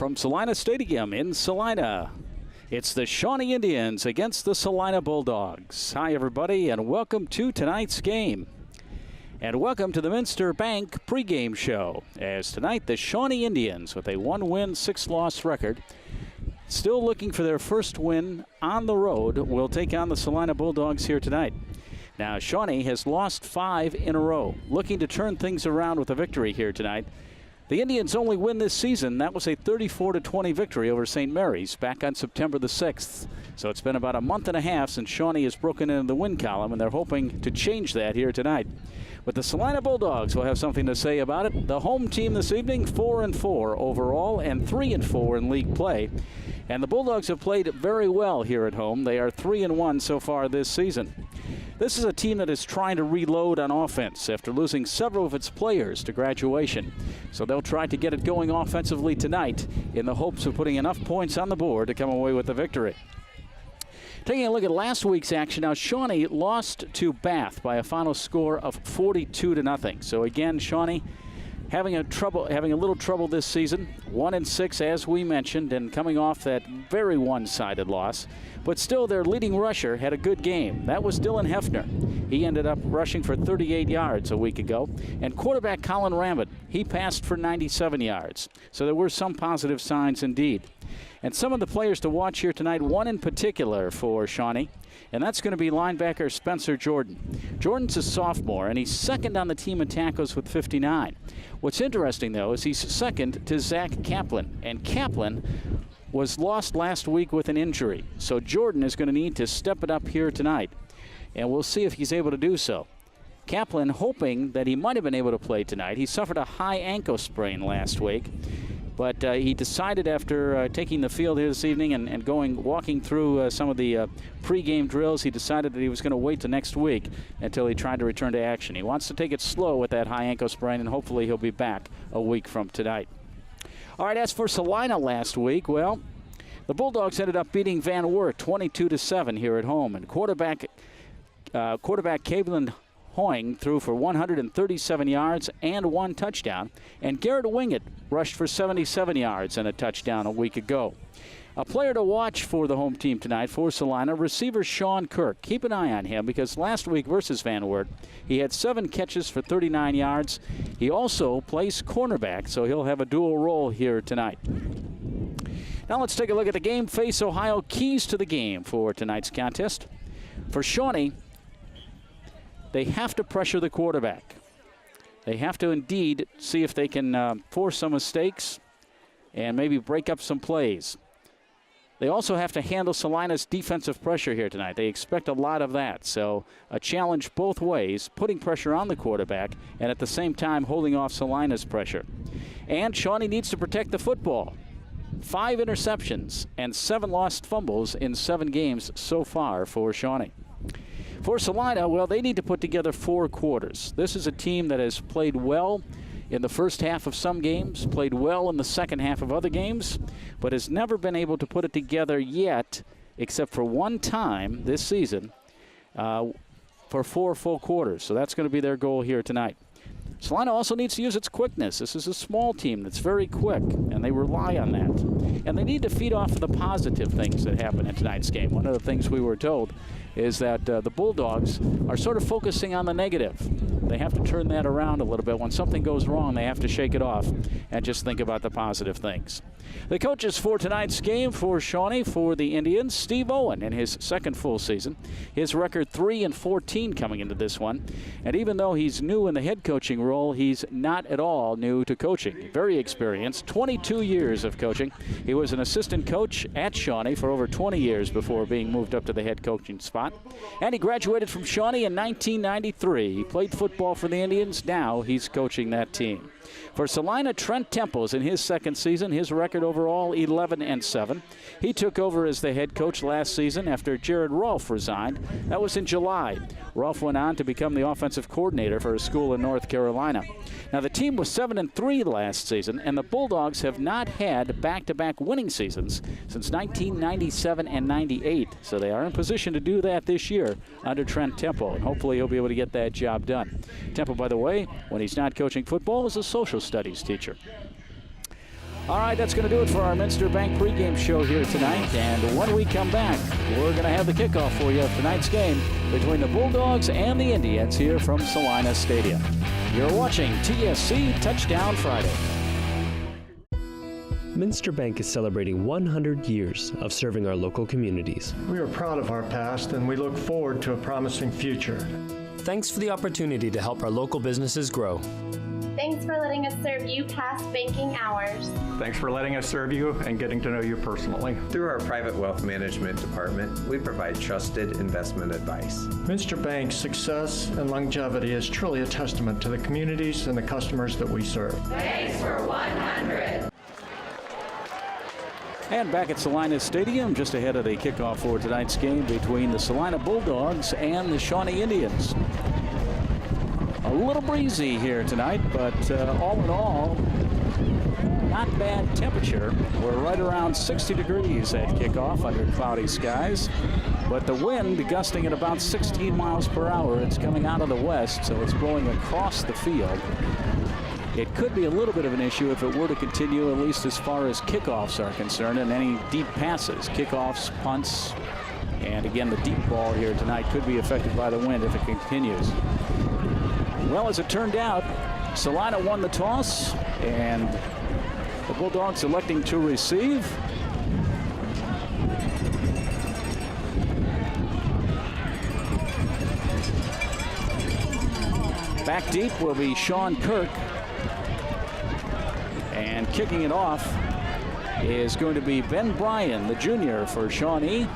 From Celina Stadium in Celina, it's the Shawnee Indians against the Celina Bulldogs. Hi, everybody, and welcome to tonight's game. And welcome to the Minster Bank pregame show, as tonight the Shawnee Indians, with a 1-win, 6-loss record, still looking for their first win on the road, will take on the Celina Bulldogs here tonight. Now, Shawnee has lost 5 in a row, looking to turn things around with a victory here tonight. The Indians' only win this season, that was a 34-20 victory over St. Mary's back on September the 6th. So it's been about a month and a half since Shawnee has broken into the win column, and they're hoping to change that here tonight. But the Celina Bulldogs will have something to say about it. The home team this evening, 4-4 overall and 3-4 in league play. And the Bulldogs have played very well here at home. They are 3-1 so far this season. This is a team that is trying to reload on offense after losing several of its players to graduation. So they'll try to get it going offensively tonight in the hopes of putting enough points on the board to come away with the victory. Taking a look at last week's action, now Shawnee lost to Bath by a final score of 42-0. So again, Shawnee having a little trouble this season, 1-6 as we mentioned, and coming off that very one-sided loss. But still, their leading rusher had a good game. That was Dylan Hefner. He ended up rushing for 38 yards a week ago. And quarterback Colin Rambin, he passed for 97 yards. So there were some positive signs indeed. And some of the players to watch here tonight, one in particular for Shawnee, and that's going to be linebacker Spencer Jordan. Jordan's a sophomore, and he's second on the team in tackles with 59. What's interesting, though, is he's second to Zach Kaplan, and Kaplan was lost last week with an injury. So Jordan is going to need to step it up here tonight, and we'll see if he's able to do so. Kaplan hoping that he might have been able to play tonight. He suffered a high ankle sprain last week. But he decided after taking the field here this evening and walking through some of the pregame drills, he decided that he was going to wait till next week until he tried to return to action. He wants to take it slow with that high ankle sprain, and hopefully he'll be back a week from tonight. All right, as for Celina last week, well, the Bulldogs ended up beating Van Wert 22-7 here at home, and quarterback Cleveland Hoying threw for 137 yards and 1 touchdown, and Garrett Wingett rushed for 77 yards and a touchdown a week ago. A player to watch for the home team tonight for Celina, receiver Sean Kirk. Keep an eye on him because last week versus Van Wert, he had 7 catches for 39 yards. He also plays cornerback, so he'll have a dual role here tonight. Now let's take a look at the game face Ohio keys to the game for tonight's contest. For Shawnee, they have to pressure the quarterback. They have to indeed see if they can force some mistakes and maybe break up some plays. They also have to handle Celina's defensive pressure here tonight. They expect a lot of that. So a challenge both ways, putting pressure on the quarterback and at the same time holding off Celina's pressure. And Shawnee needs to protect the football. 5 interceptions and 7 lost fumbles in 7 games so far for Shawnee. For Celina, well, they need to put together 4 quarters. This is a team that has played well in the first half of some games, played well in the second half of other games, but has never been able to put it together yet, except for one time this season, for 4 full quarters. So that's going to be their goal here tonight. Celina also needs to use its quickness. This is a small team that's very quick, and they rely on that. And they need to feed off of the positive things that happen in tonight's game. One of the things we were told is that the Bulldogs are sort of focusing on the negative. They have to turn that around a little bit. When something goes wrong, they have to shake it off and just think about the positive things. The coaches for tonight's game for Shawnee, for the Indians, Steve Owen in his second full season. His record 3-14 coming into this one. And even though he's new in the head coaching role, he's not at all new to coaching. Very experienced, 22 years of coaching. He was an assistant coach at Shawnee for over 20 years before being moved up to the head coaching spot. And he graduated from Shawnee in 1993. He played football for the Indians. Now he's coaching that team. For Celina, Trent Temples in his second season, his record overall 11-7. He took over as the head coach last season after Jared Rolfe resigned. That was in July. Rolfe went on to become the offensive coordinator for a school in North Carolina. Now the team was 7-3 last season, and the Bulldogs have not had back-to-back winning seasons since 1997 and 98. So they are in position to do that this year under Trent Temple, and hopefully he'll be able to get that job done. Temple, by the way, when he's not coaching football, is a social studies teacher. All right, that's going to do it for our Minster Bank pregame show here tonight. And when we come back, we're going to have the kickoff for you of tonight's game between the Bulldogs and the Indians here from Celina Stadium. You're watching TSC Touchdown Friday. Minster Bank is celebrating 100 years of serving our local communities. We are proud of our past and we look forward to a promising future. Thanks for the opportunity to help our local businesses grow. Thanks for letting us serve you past banking hours. Thanks for letting us serve you and getting to know you personally. Through our private wealth management department, we provide trusted investment advice. Minster Bank's success and longevity is truly a testament to the communities and the customers that we serve. Thanks for 100. And back at Celina Stadium, just ahead of the kickoff for tonight's game between the Celina Bulldogs and the Shawnee Indians. A little breezy here tonight, but all in all, not bad temperature. We're right around 60 degrees at kickoff under cloudy skies, but the wind gusting at about 16 miles per hour. It's coming out of the west, so it's blowing across the field. It could be a little bit of an issue if it were to continue, at least as far as kickoffs are concerned, and any deep passes, kickoffs, punts, and again, the deep ball here tonight could be affected by the wind if it continues. Well, as it turned out, Celina won the toss, and the Bulldogs electing to receive. Back deep will be Sean Kirk. And kicking it off is going to be Ben Bryan, the junior for Shawnee.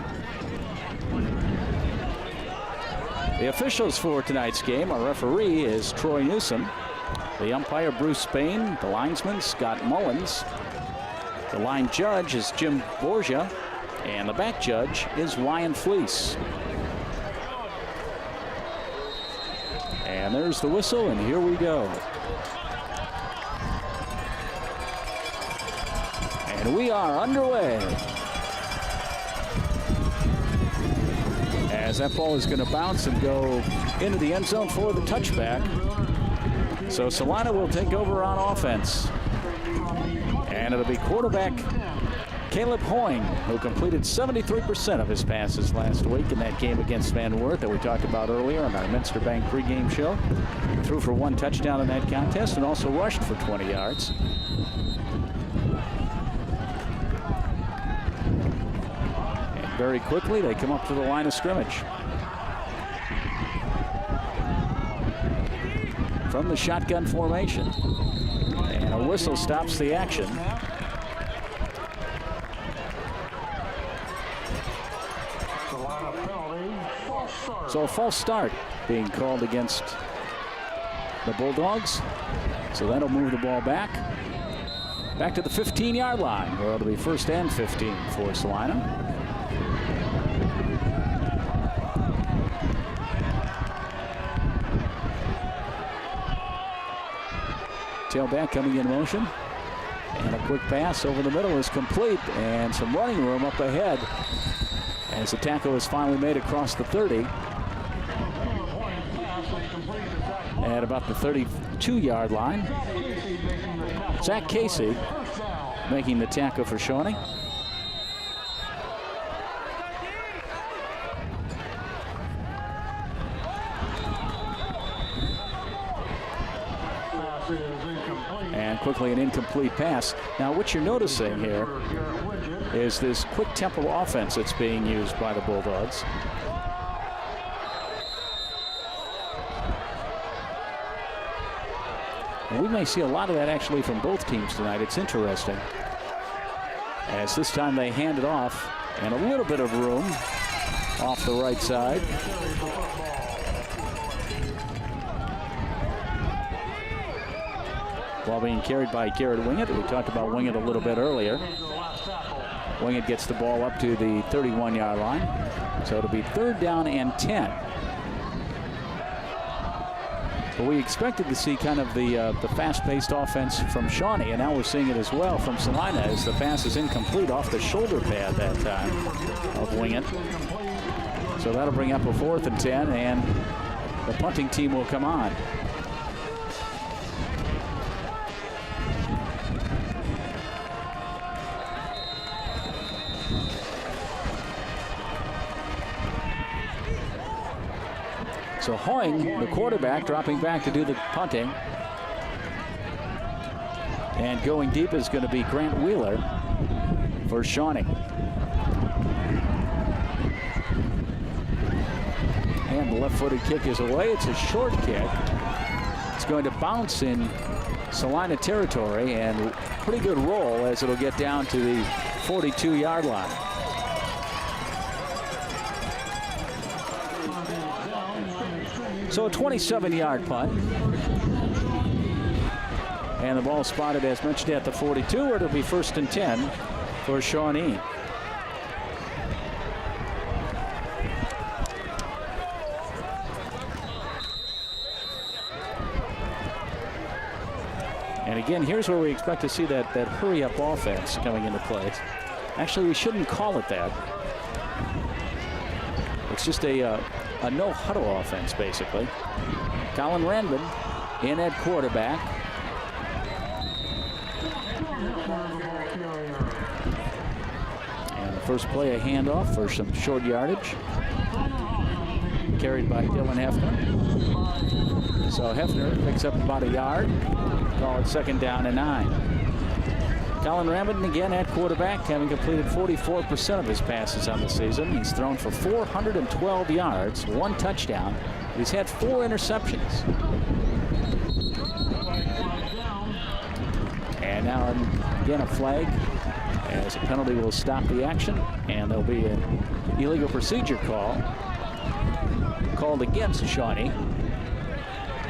The officials for tonight's game, our referee is Troy Newsom. The umpire, Bruce Spain. The linesman, Scott Mullins. The line judge is Jim Borgia. And the back judge is Ryan Fleece. And there's the whistle, and here we go. And we are underway. As that ball is going to bounce and go into the end zone for the touchback. So Celina will take over on offense. And it'll be quarterback Caleb Hoying, who completed 73% of his passes last week in that game against Van Wert that we talked about earlier on our Minster Bank pregame show. Threw for 1 touchdown in that contest and also rushed for 20 yards. Very quickly, they come up to the line of scrimmage. From the shotgun formation. And a whistle stops the action. So a false start being called against the Bulldogs. So that'll move the ball back. Back to the 15-yard line, where it'll be 1st and 15 for Celina. Tailback coming in motion, and a quick pass over the middle is complete, and some running room up ahead as the tackle is finally made across the 30 at about the 32-yard line. Zach Casey making the tackle for Shawnee. And quickly an incomplete pass. Now what you're noticing here is this quick tempo offense that's being used by the Bulldogs. And we may see a lot of that actually from both teams tonight. It's interesting. As this time they hand it off, and a little bit of room off the right side. Ball being carried by Garrett Wingett. We talked about Wingett a little bit earlier. Wingett gets the ball up to the 31-yard line. So it'll be 3rd down and 10. But we expected to see kind of the fast-paced offense from Shawnee, and now we're seeing it as well from Celina as the pass is incomplete off the shoulder pad that time of Wingett. So that'll bring up a 4th and 10, and the punting team will come on. So Hoying, the quarterback, dropping back to do the punting. And going deep is going to be Grant Wheeler for Shawnee. And the left-footed kick is away. It's a short kick. It's going to bounce in Celina territory, and pretty good roll as it'll get down to the 42-yard line. So a 27-yard punt. And the ball spotted, as mentioned, at the 42, where it'll be 1st and 10 for Shawnee. And again, here's where we expect to see that hurry-up offense coming into play. Actually, we shouldn't call it that. It's just a no-huddle offense, basically. Colin Randman in at quarterback. And the first play, a handoff for some short yardage. Carried by Dylan Hefner. So Hefner picks up about a yard. Call it 2nd down and 9. Colin Randman again at quarterback, having completed 44% of his passes on the season. He's thrown for 412 yards, 1 touchdown. He's had 4 interceptions. And now again a flag as a penalty will stop the action, and there'll be an illegal procedure called against Shawnee.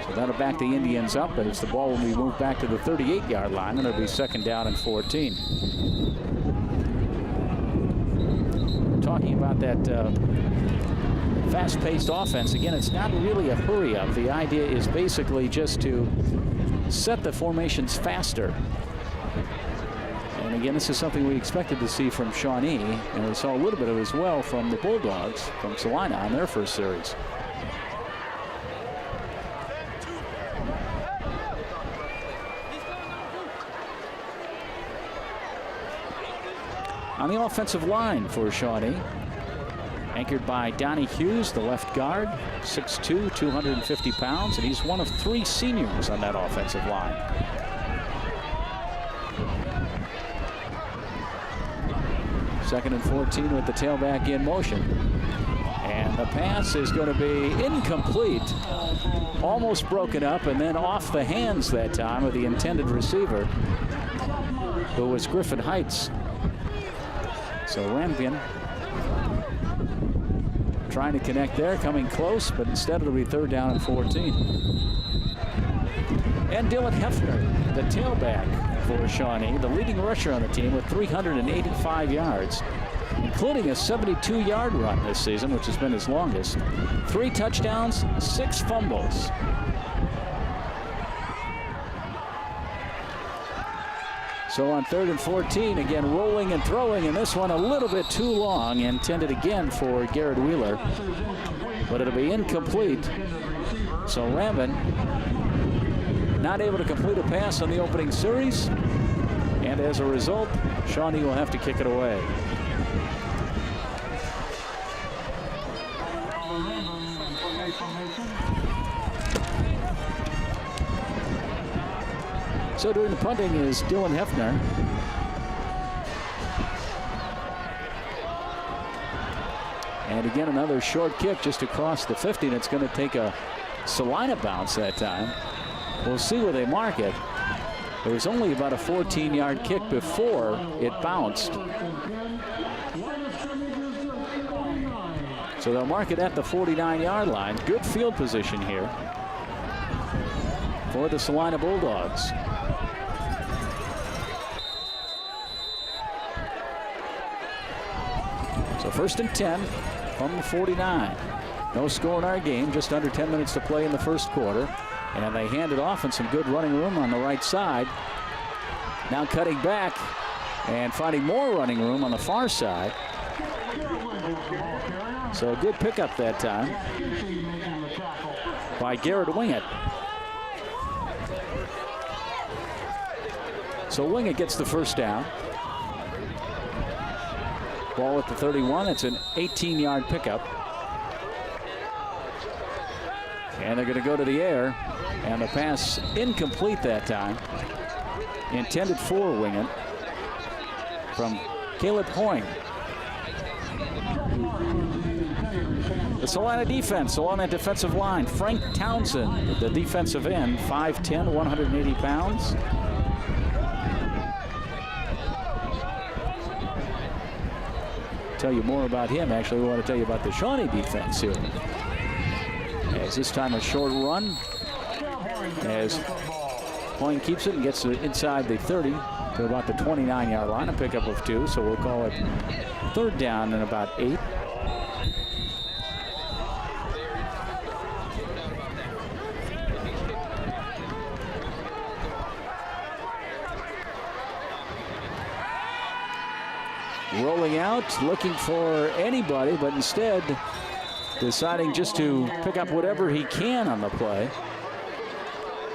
So that'll back the Indians up as the ball will be moved back to the 38-yard line, and it'll be 2nd down and 14. We're talking about that fast-paced offense. Again, it's not really a hurry-up. The idea is basically just to set the formations faster. And again, this is something we expected to see from Shawnee, and we saw a little bit of it as well from the Bulldogs from Celina on their first series. On the offensive line for Shawnee, anchored by Donnie Hughes, the left guard, 6'2", 250 pounds, and he's one of 3 seniors on that offensive line. Second and 14 with the tailback in motion. And the pass is going to be incomplete, almost broken up, and then off the hands that time of the intended receiver, who was Griffin Heights. So Rampion trying to connect there, coming close, but instead it'll be 3rd down and 14. And Dylan Hefner, the tailback for Shawnee, the leading rusher on the team with 385 yards, including a 72-yard run this season, which has been his longest. 3 touchdowns, 6 fumbles. So on 3rd and 14, again rolling and throwing, and this one a little bit too long, intended again for Garrett Wheeler, but it'll be incomplete. So Rambin not able to complete a pass on the opening series, and as a result, Shawnee will have to kick it away. So doing the punting is Dylan Hefner. And again, another short kick just across the 50, and it's going to take a Celina bounce that time. We'll see where they mark it. There was only about a 14-yard kick before it bounced. So they'll mark it at the 49-yard line. Good field position here for the Celina Bulldogs. So 1st and 10 from the 49. No score in our game, just under 10 minutes to play in the first quarter. And they hand it off, and some good running room on the right side. Now cutting back and finding more running room on the far side. So a good pickup that time by Garrett Wingett. So Wingett gets the first down. Ball at the 31. It's an 18-yard pickup. And they're going to go to the air. And the pass incomplete that time. Intended for Wingett from Caleb Hoying. The Celina defense along that defensive line. Frank Townsend, the defensive end, 5'10", 180 pounds. Tell you more about him. Actually, we want to tell you about the Shawnee defense here. As this time a short run. As Hoying keeps it and gets it inside the 30 to about the 29-yard line. A pickup of 2, so we'll call it third down and about 8. Rolling out, looking for anybody, but instead deciding just to pick up whatever he can on the play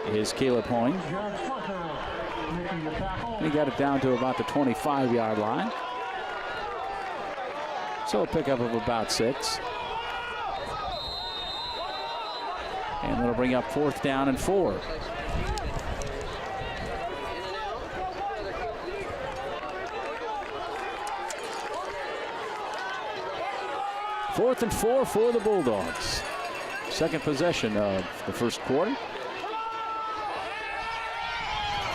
is Caleb Hoying. He got it down to about the 25-yard line. So a pickup of about 6. And that'll bring up 4th down and 4. Fourth and 4 for the Bulldogs. Second possession of the first quarter.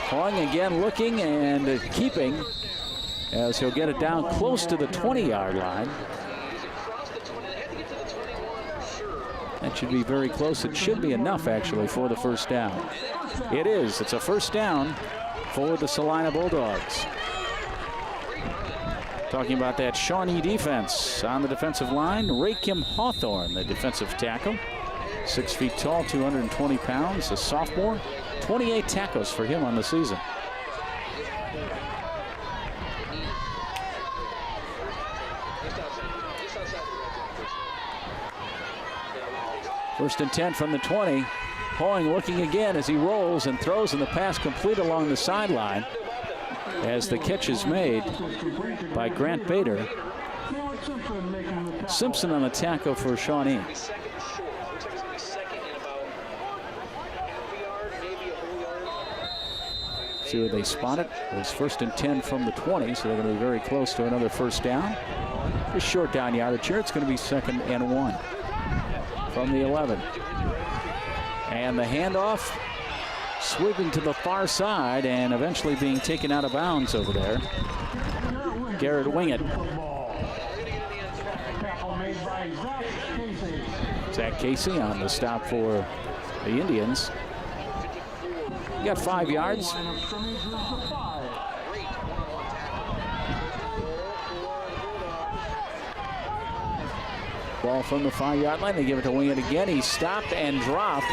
Hoying again looking and keeping as he'll get it down close to the 20-yard line. That should be very close. It should be enough, actually, for the first down. It is. It's a first down for the Celina Bulldogs. Talking about that Shawnee defense on the defensive line. Rakim Hawthorne, the defensive tackle. 6 feet tall, 220 pounds, a sophomore. 28 tackles for him on the season. First and 10 from the 20. Hoying looking again as he rolls and throws, and the pass complete along the sideline as the catch is made by Grant Bader. Simpson on the tackle for Shawnee. See where they spot it. It was first and 10 from the 20, so they're going to be very close to another first down. Just short down yardage here. It's going to be 2nd and 1 from the 11. And the handoff sweeping to the far side and eventually being taken out of bounds over there. Garrett Wingett. Zach Casey on the stop for the Indians. He got 5 yards. Ball from the 5-yard line. They give it to Wingett again. He stopped and dropped,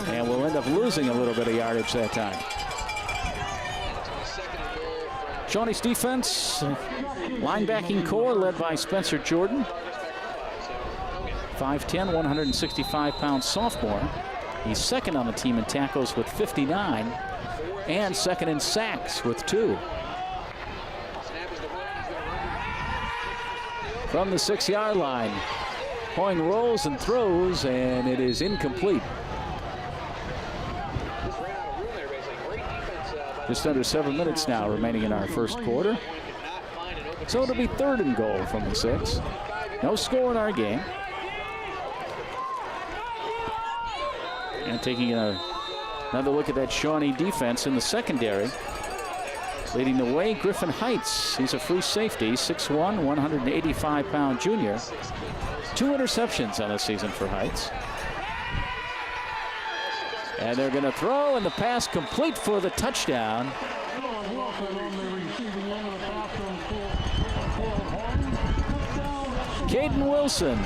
and will end up losing a little bit of yardage that time. Shawnee's defense, linebacking core led by Spencer Jordan. 5'10", 165-pound sophomore. He's second on the team in tackles with 59 and second in sacks with 2. From the 6-yard line, Hoying rolls and throws, and it is incomplete. Just under 7 minutes now remaining in our first quarter. So it'll be 3rd and goal from the 6. No score in our game. And taking another look at that Shawnee defense in the secondary. Leading the way, Griffin Heights. He's a free safety, 6'1", 185-pound junior. 2 interceptions on the season for Heights. And they're going to throw, and the pass complete for the touchdown. Caden Wilson,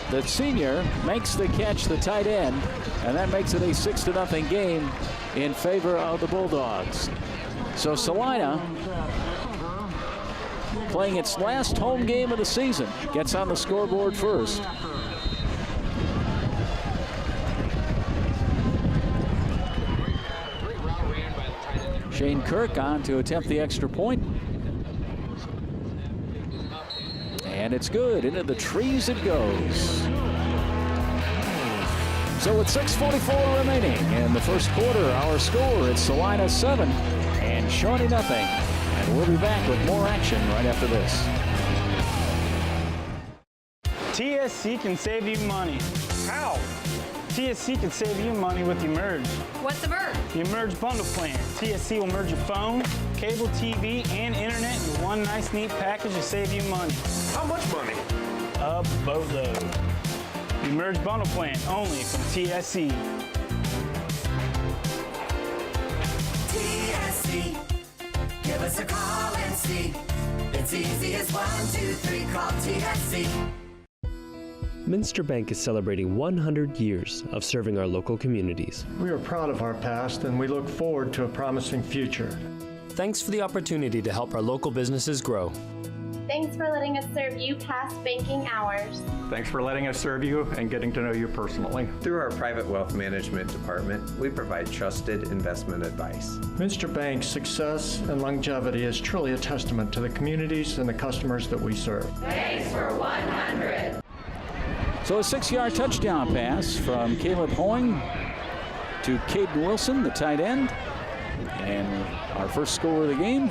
the senior, makes the catch, the tight end, and that makes it a 6-0 game in favor of the Bulldogs. So Celina, playing its last home game of the season, gets on the scoreboard first. Shane Kirk on to attempt the extra point. And it's good. Into the trees it goes. So with 6:44 remaining in the first quarter, our score is Celina 7 and Shawnee nothing. And we'll be back with more action right after this. TSC can save you money. How? TSC can save you money with Emerge. What's the merge? The Emerge bundle plan. TSC will merge your phone, cable TV, and internet in one nice, neat package to save you money. How much money? A boatload. The Emerge bundle plan only from TSC. TSC, give us a call and see. It's easy as 1, 2, 3, call TSC. Minster Bank is celebrating 100 years of serving our local communities. We are proud of our past and we look forward to a promising future. Thanks for the opportunity to help our local businesses grow. Thanks for letting us serve you past banking hours. Thanks for letting us serve you and getting to know you personally. Through our private wealth management department, we provide trusted investment advice. Minster Bank's success and longevity is truly a testament to the communities and the customers that we serve. Thanks for 100. So a 6-yard touchdown pass from Caleb Hoying to Caden Wilson, the tight end. And our first score of the game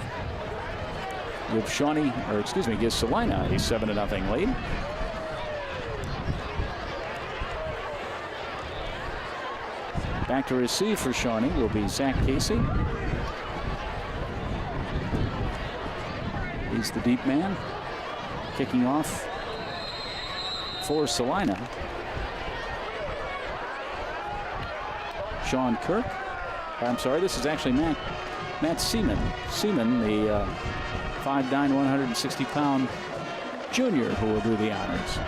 gives gives Celina a 7-0 lead. Back to receive for Shawnee will be Zach Casey. He's the deep man. Kicking off for Celina. Sean Kirk. I'm sorry, this is actually Matt Seaman. Seaman, the 5'9", 160-pound junior who will do the honors.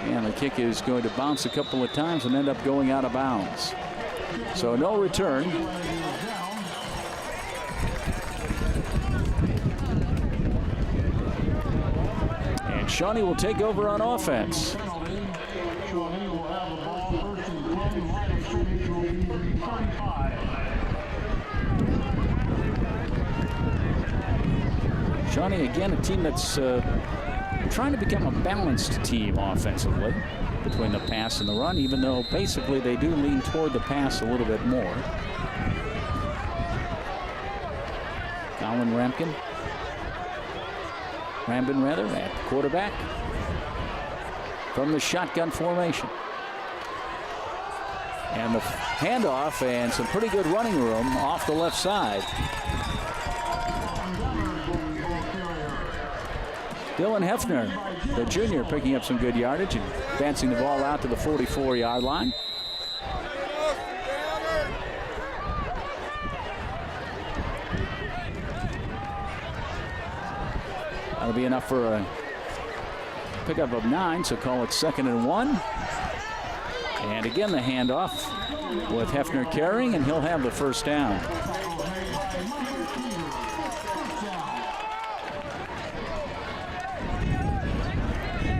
And the kick is going to bounce a couple of times and end up going out of bounds. So no return. And Shawnee will take over on offense. Shawnee, again, a team that's trying to become a balanced team offensively between the pass and the run, even though basically they do lean toward the pass a little bit more. Garland Rambin at quarterback from the shotgun formation. And the handoff and some pretty good running room off the left side. Dylan Hefner, the junior, picking up some good yardage and advancing the ball out to the 44-yard line. That'll be enough for a pickup of 9, so call it 2nd and 1. And again, the handoff with Hefner carrying, and he'll have the first down.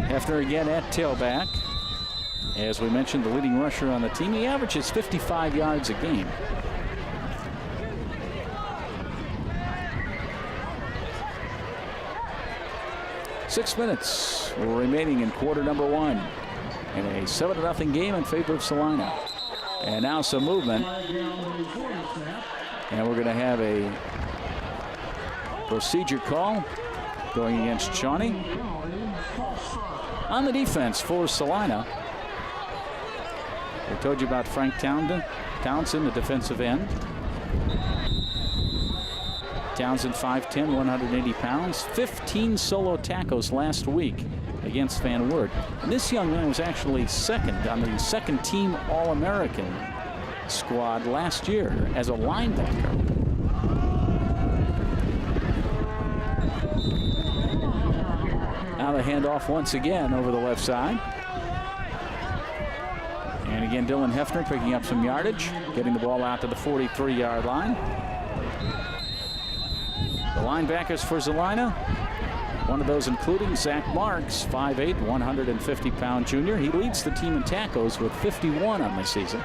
Hefner again at tailback. As we mentioned, the leading rusher on the team. He averages 55 yards a game. Six minutes remaining in quarter number 1. In a 7-0 game in favor of Celina. And now some movement. And we're going to have a procedure call going against Shawnee. On the defense for Celina, I told you about Frank Townsend, the defensive end. Townsend 5'10", 180 pounds, 15 solo tackles last week against Van Wert. And this young man was actually second on the second team All-American squad last year as a linebacker. Now the handoff once again over the left side. And again, Dylan Hefner picking up some yardage, getting the ball out to the 43-yard line. The linebackers for Celina, one of those including Zach Marks, 5'8", 150-pound junior. He leads the team in tackles with 51 on the season.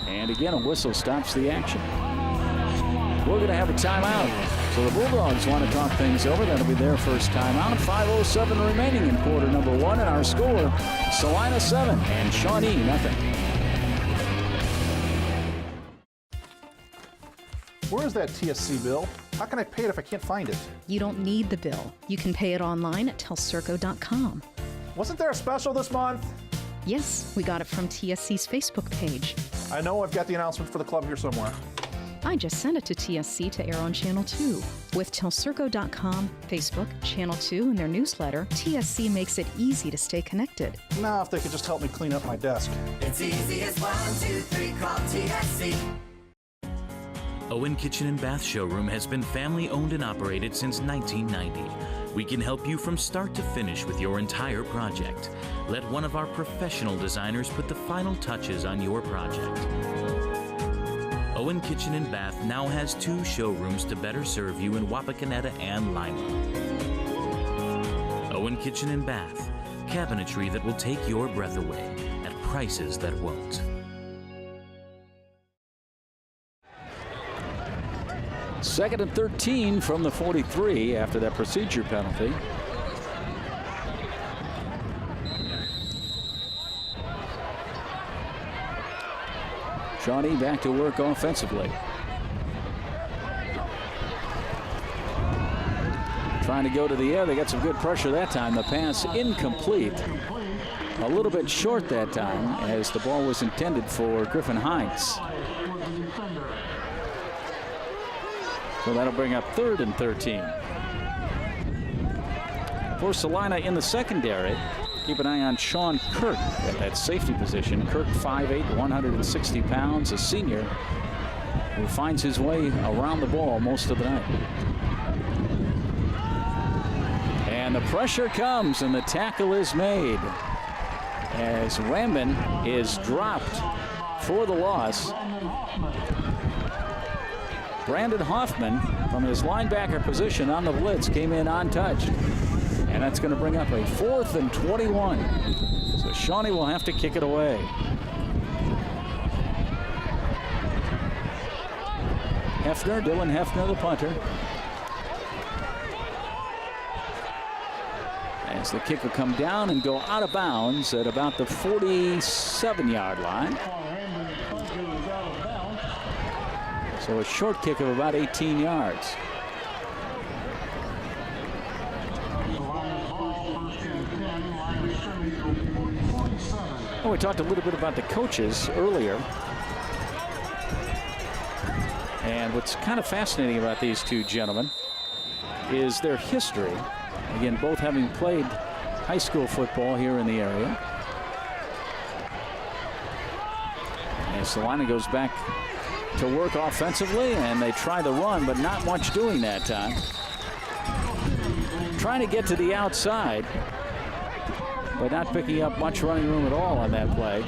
And again, a whistle stops the action. We're going to have a timeout. So the Bulldogs want to talk things over. That'll be their first time out. 5:07 remaining in quarter number 1, and our score, Celina 7 and Shawnee nothing. Where is that TSC bill? How can I pay it if I can't find it? You don't need the bill. You can pay it online at telcirco.com. Wasn't there a special this month? Yes, we got it from TSC's Facebook page. I know I've got the announcement for the club here somewhere. I just sent it to TSC to air on Channel 2. With telcirco.com, Facebook, Channel 2, and their newsletter, TSC makes it easy to stay connected. Now, if they could just help me clean up my desk. It's easy as 1, 2, 3, call TSC. Owen Kitchen and Bath Showroom has been family owned and operated since 1990. We can help you from start to finish with your entire project. Let one of our professional designers put the final touches on your project. Owen Kitchen and Bath now has 2 showrooms to better serve you in Wapakoneta and Lima. Owen Kitchen and Bath, cabinetry that will take your breath away at prices that won't. Second and 13 from the 43 after that procedure penalty. Shawnee back to work offensively. Trying to go to the air. They got some good pressure that time. The pass incomplete. A little bit short that time as the ball was intended for Griffin Hines. So that'll bring up 3rd and 13. For Celina in the secondary, keep an eye on Sean Kirk at that safety position. Kirk 5'8", 160 pounds, a senior who finds his way around the ball most of the night. And the pressure comes and the tackle is made as Rambin is dropped for the loss. Brandon Hoffman from his linebacker position on the blitz came in untouched. And that's going to bring up a 4th and 21. So Shawnee will have to kick it away. Hefner, Dylan Hefner, the punter. As the kick will come down and go out of bounds at about the 47-yard line. So a short kick of about 18 yards. Well, we talked a little bit about the coaches earlier. And what's kind of fascinating about these 2 gentlemen is their history. Again, both having played high school football here in the area. And Celina goes back to work offensively, and they try the run, but not much doing that time. Trying to get to the outside, but not picking up much running room at all on that play.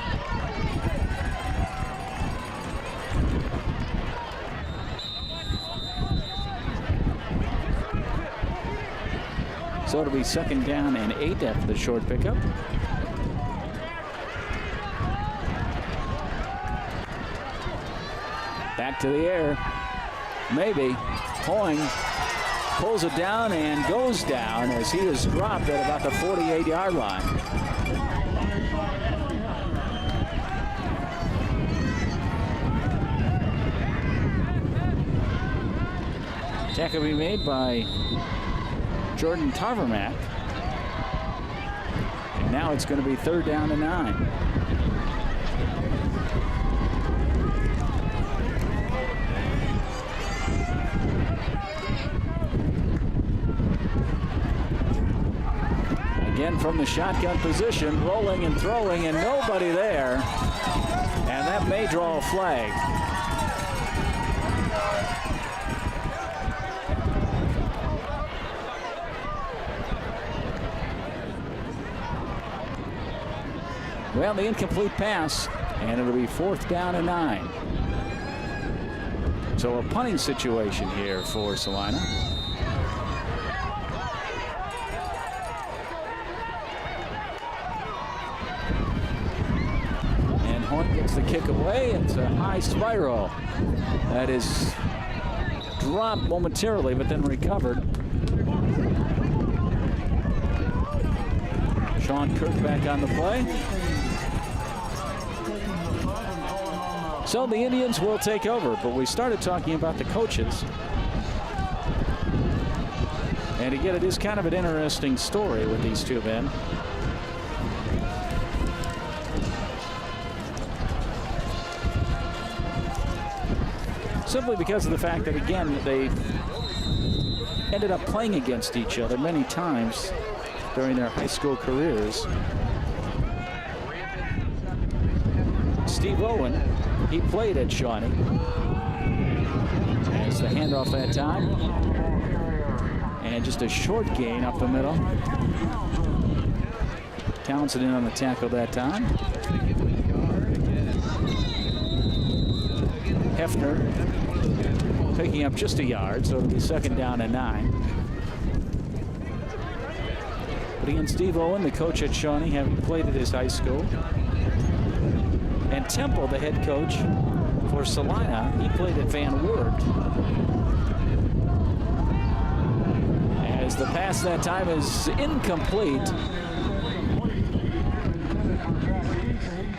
So it'll be 2nd down and 8 after the short pickup. Back to the air. Maybe. Hoying pulls it down and goes down as he is dropped at about the 48-yard line. Tackle will be made by Jordan Tarvermack. And now it's going to be 3rd down and 9. Again from the shotgun position, rolling and throwing, and nobody there. And that may draw a flag. Well, the incomplete pass, and it'll be 4th down and 9. So a punting situation here for Celina. Gets the kick away. It's a high spiral that is dropped momentarily, but then recovered. Sean Kirk back on the play. So the Indians will take over, but we started talking about the coaches. And again, it is kind of an interesting story with these two men. Simply because of the fact that, again, they ended up playing against each other many times during their high school careers. Steve Owen, he played at Shawnee. As the handoff that time. And just a short gain up the middle. Townsend in on the tackle that time. Hefner picking up just a yard, so it'll be 2nd down and 9. But again, Steve Owen, the coach at Shawnee, having played at his high school. And Temple, the head coach for Celina, he played at Van Wert. As the pass that time is incomplete.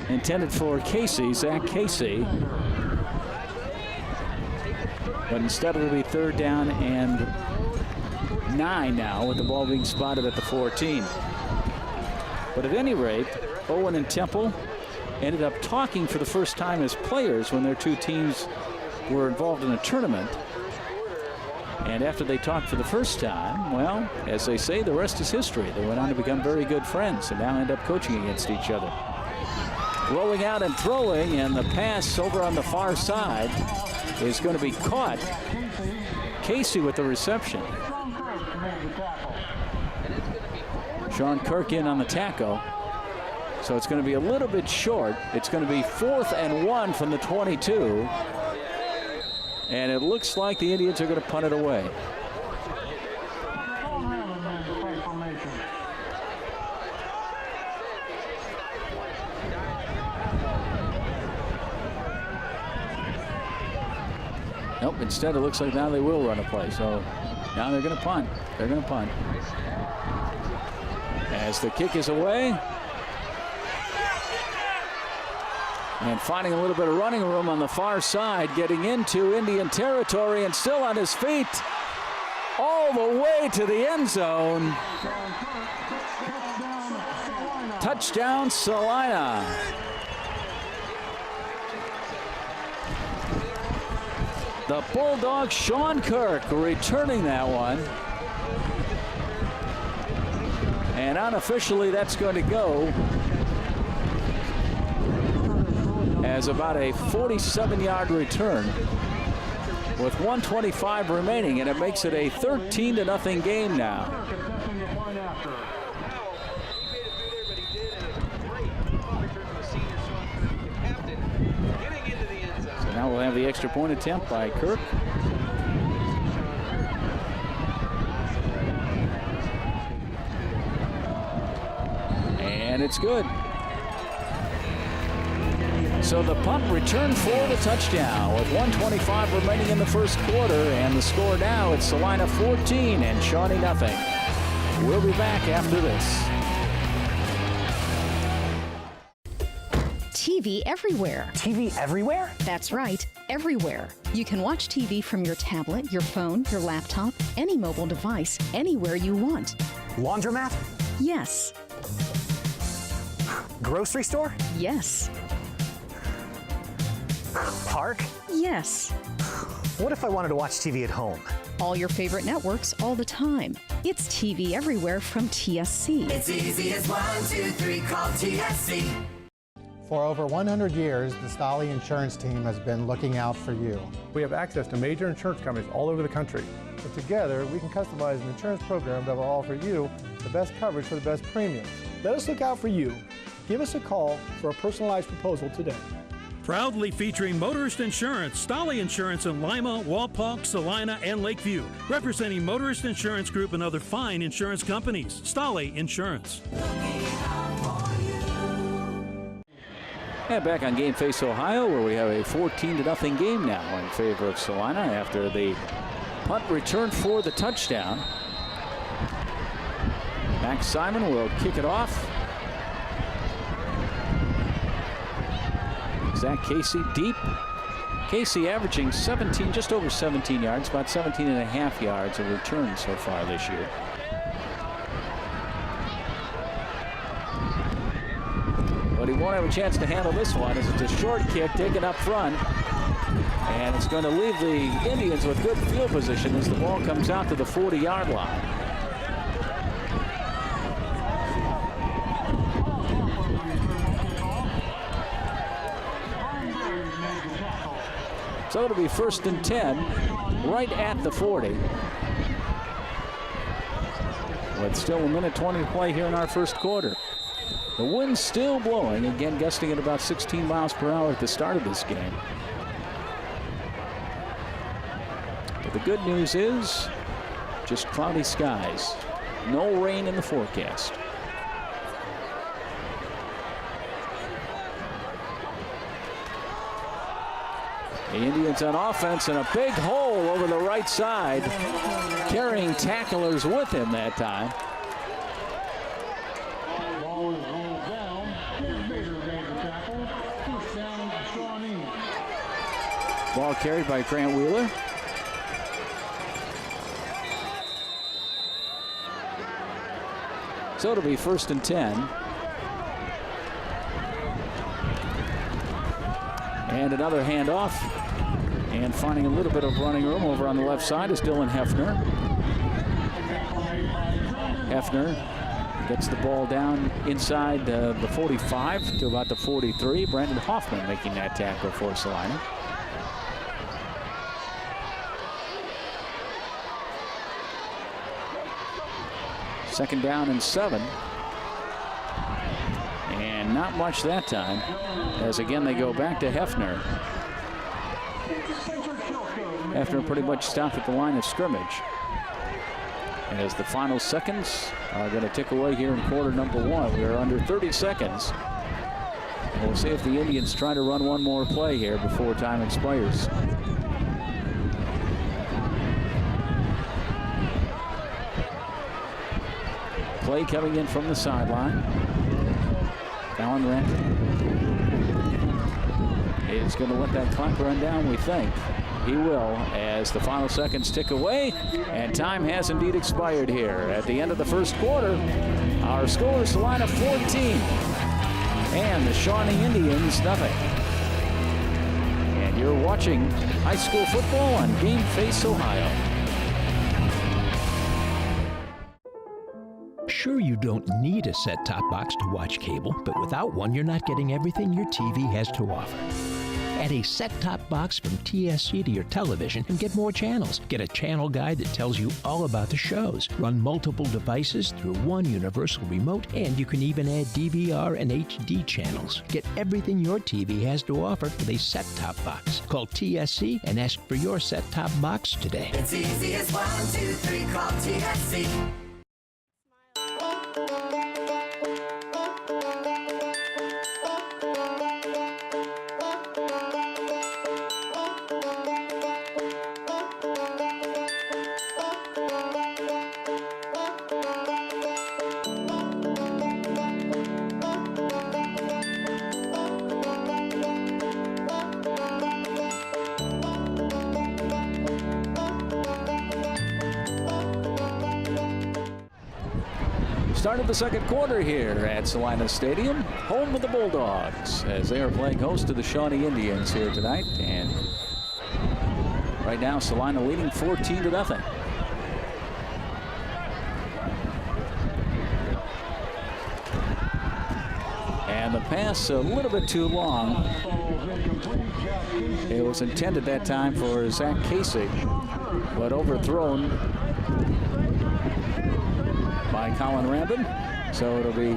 Intended for Casey, Zach Casey. But instead it'll be 3rd down and 9 now, with the ball being spotted at the 14. But at any rate, Owen and Temple ended up talking for the first time as players when their two teams were involved in a tournament. And after they talked for the first time, well, as they say, the rest is history. They went on to become very good friends and now end up coaching against each other. Rolling out and throwing, and the pass over on the far side is going to be caught. Casey with the reception. Sean Kirk in on the tackle. So it's going to be a little bit short. It's going to be 4th and 1 from the 22. And it looks like the Indians are going to punt it away. Nope, instead it looks like now they will run a play. So now they're going to punt. They're going to punt. As the kick is away. And finding a little bit of running room on the far side, getting into Indian territory and still on his feet all the way to the end zone. Touchdown, Celina. The Bulldogs, Sean Kirk, returning that one. And unofficially, that's going to go as about a 47-yard return with 1:25 remaining, and it makes it a 13-0 game now. So now we'll have the extra point attempt by Kirk. And it's good. So the punt returned for the touchdown with 1:25 remaining in the first quarter, and the score now, it's Celina 14 and Shawnee nothing. We'll be back after this. TV everywhere. TV everywhere? That's right, everywhere. You can watch TV from your tablet, your phone, your laptop, any mobile device, anywhere you want. Laundromat? Yes. Grocery store? Yes. Park? Yes. What if I wanted to watch TV at home? All your favorite networks all the time. It's TV everywhere from TSC. It's easy as 1, 2, 3, call TSC. For over 100 years, the Stolle Insurance Team has been looking out for you. We have access to major insurance companies all over the country. But together, we can customize an insurance program that will offer you the best coverage for the best premiums. Let us look out for you. Give us a call for a personalized proposal today. Proudly featuring Motorist Insurance, Stolle Insurance in Lima, Walpock, Celina, and Lakeview. Representing Motorist Insurance Group and other fine insurance companies. Stolle Insurance. And back on Game Face Ohio, where we have a 14-0 game now in favor of Celina after the Punt returned for the touchdown. Max Simon will kick it off. Zach Casey deep. Casey averaging 17, just over 17 yards, about 17 and a half yards of return so far this year. But he won't have a chance to handle this one as it's a short kick taken up front. And it's going to leave the Indians with good field position as the ball comes out to the 40-yard line. So it'll be 1st and 10, right at the 40. With still 1:20 to play here in our first quarter. The wind's still blowing, again gusting at about 16 miles per hour at the start of this game. But the good news is just cloudy skies. No rain in the forecast. The Indians on offense, and a big hole over the right side, carrying tacklers with him that time. Ball carried by Grant Wheeler. So it'll be 1st and 10. And another handoff. And finding a little bit of running room over on the left side is Dylan Hefner. Hefner gets the ball down inside the 45 to about the 43. Brandon Hoffman making that tackle for Celina. Second down and 7. And not much that time, as again they go back to Hefner. Hefner pretty much stopped at the line of scrimmage. As the final seconds are going to tick away here in quarter number 1. We are under 30 seconds. And we'll see if the Indians try to run one more play here before time expires. Play coming in from the sideline. Garland is going to let that clock run down, we think. He will, as the final seconds tick away, and time has indeed expired here. At the end of the first quarter, our score is Celina 14, and the Shawnee Indians nothing. And you're watching high school football on Game Face Ohio. Sure, you don't need a set-top box to watch cable, but without one, you're not getting everything your TV has to offer. Add a set-top box from TSC to your television and get more channels. Get a channel guide that tells you all about the shows. Run multiple devices through one universal remote, and you can even add DVR and HD channels. Get everything your TV has to offer with a set-top box. Call TSC and ask for your set-top box today. It's easy as 1, 2, 3, call TSC. Start of the second quarter here at Celina Stadium, home of the Bulldogs, as they are playing host to the Shawnee Indians here tonight. And right now, Celina leading 14-0. And the pass a little bit too long. It was intended that time for Zach Casey, but overthrown by Colin Rambin. So it'll be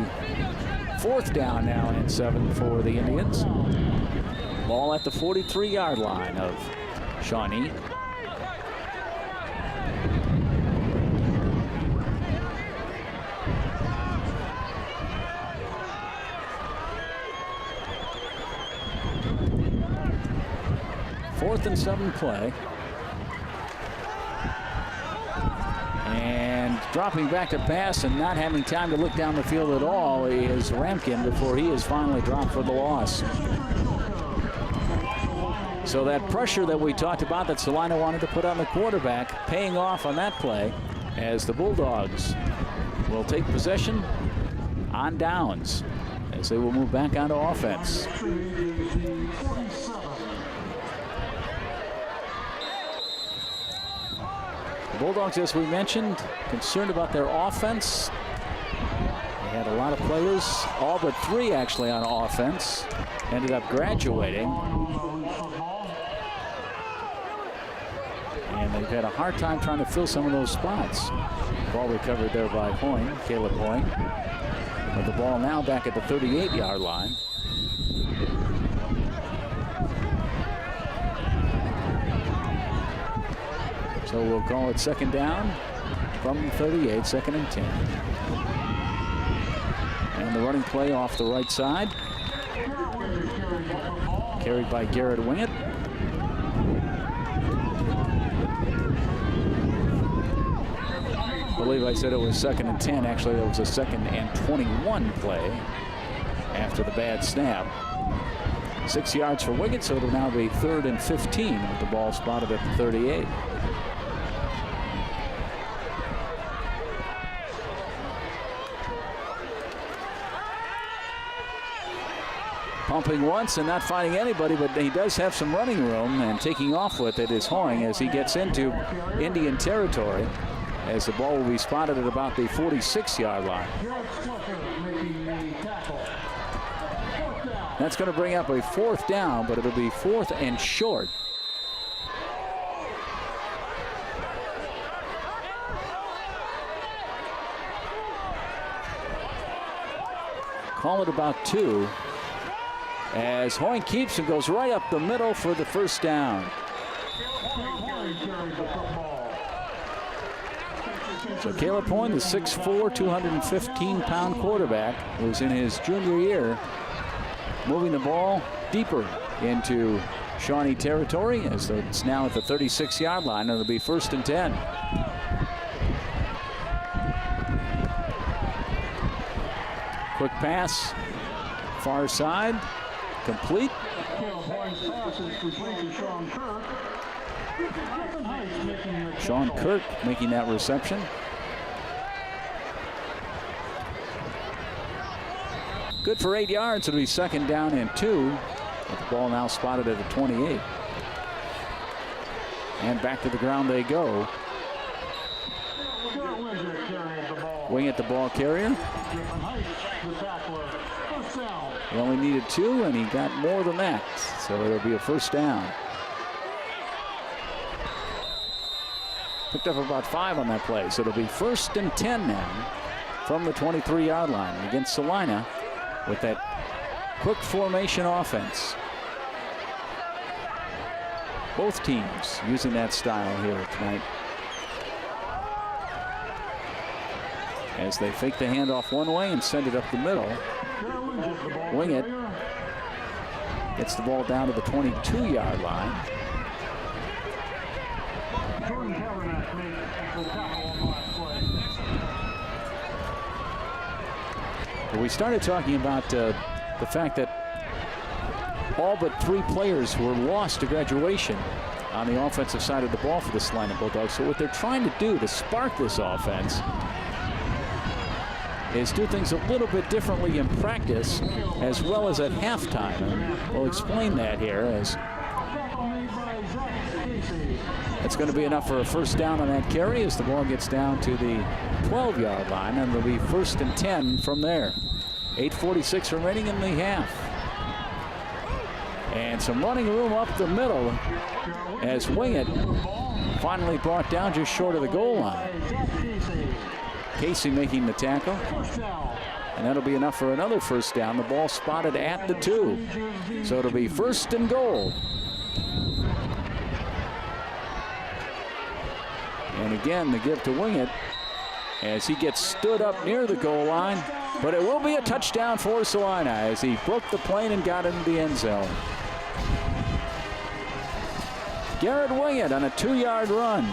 4th down now and 7 for the Indians. Ball at the 43-yard line of Shawnee. Fourth and 7 play. And dropping back to pass and not having time to look down the field at all is Ramkin before he is finally dropped for the loss. So that pressure that we talked about that Celina wanted to put on the quarterback, paying off on that play as the Bulldogs will take possession on downs as they will move back onto offense. The Bulldogs, as we mentioned, concerned about their offense. They had a lot of players, all but 3 actually on offense, ended up graduating. And they've had a hard time trying to fill some of those spots. Ball recovered there by Caleb Hoyne. But the ball now back at the 38-yard line. So we'll call it second down from 38, 2nd and 10. And the running play off the right side. Carried by Garrett Wingett. I believe I said it was 2nd and 10. Actually, it was a 2nd and 21 play after the bad snap. 6 yards for Wingett, so it'll now be 3rd and 15 with the ball spotted at the 38. Pumping once and not finding anybody, but he does have some running room, and taking off with it is Hoying as he gets into Indian territory, as the ball will be spotted at about the 46-yard line. That's going to bring up a 4th down, but it'll be 4th and short. Call it about 2. As Hoying keeps and goes right up the middle for the first down. So Caleb Hoying, the 6'4", 215-pound quarterback, who's in his junior year, moving the ball deeper into Shawnee territory as it's now at the 36-yard line, and it'll be 1st and 10. Quick pass, far side. Complete. Sean Kirk making that reception. Good for 8 yards. It'll be 2nd down and 2. With the ball now spotted at the 28. And back to the ground they go. Wingett the ball carrier. He only needed 2, and he got more than that. So it'll be a 1st down. Picked up about 5 on that play. So it'll be 1st and 10 now from the 23-yard line against Celina with that quick formation offense. Both teams using that style here tonight. As they fake the handoff one way and send it up the middle. Wingett gets the ball down to the 22-yard line. But we started talking about the fact that all but 3 players were lost to graduation on the offensive side of the ball for the Celina Bulldogs. So what they're trying to do to spark this offense is do things a little bit differently in practice as well as at halftime. And we'll explain that here, as it's going to be enough for a 1st down on that carry as the ball gets down to the 12-yard line, and it'll be 1st and 10 from there. 8:46 remaining in the half. And some running room up the middle as Wingett finally brought down just short of the goal line. Casey making the tackle. And that'll be enough for another 1st down. The ball spotted at the 2. So it'll be 1st and goal. And again, the give to Wingett as he gets stood up near the goal line. But it will be a touchdown for Celina as he broke the plane and got into the end zone. Garrett Wingett on a 2-yard run.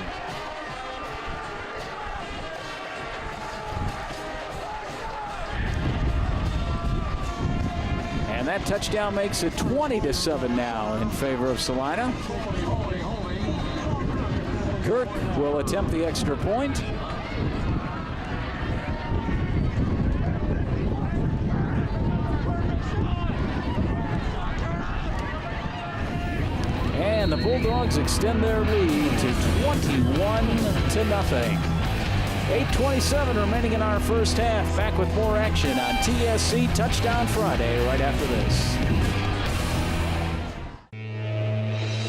And that touchdown makes it 20-7 now in favor of Celina. Kirk will attempt the extra point. And the Bulldogs extend their lead to 21-0. 8:27 remaining in our first half. Back with more action on TSC Touchdown Friday right after this.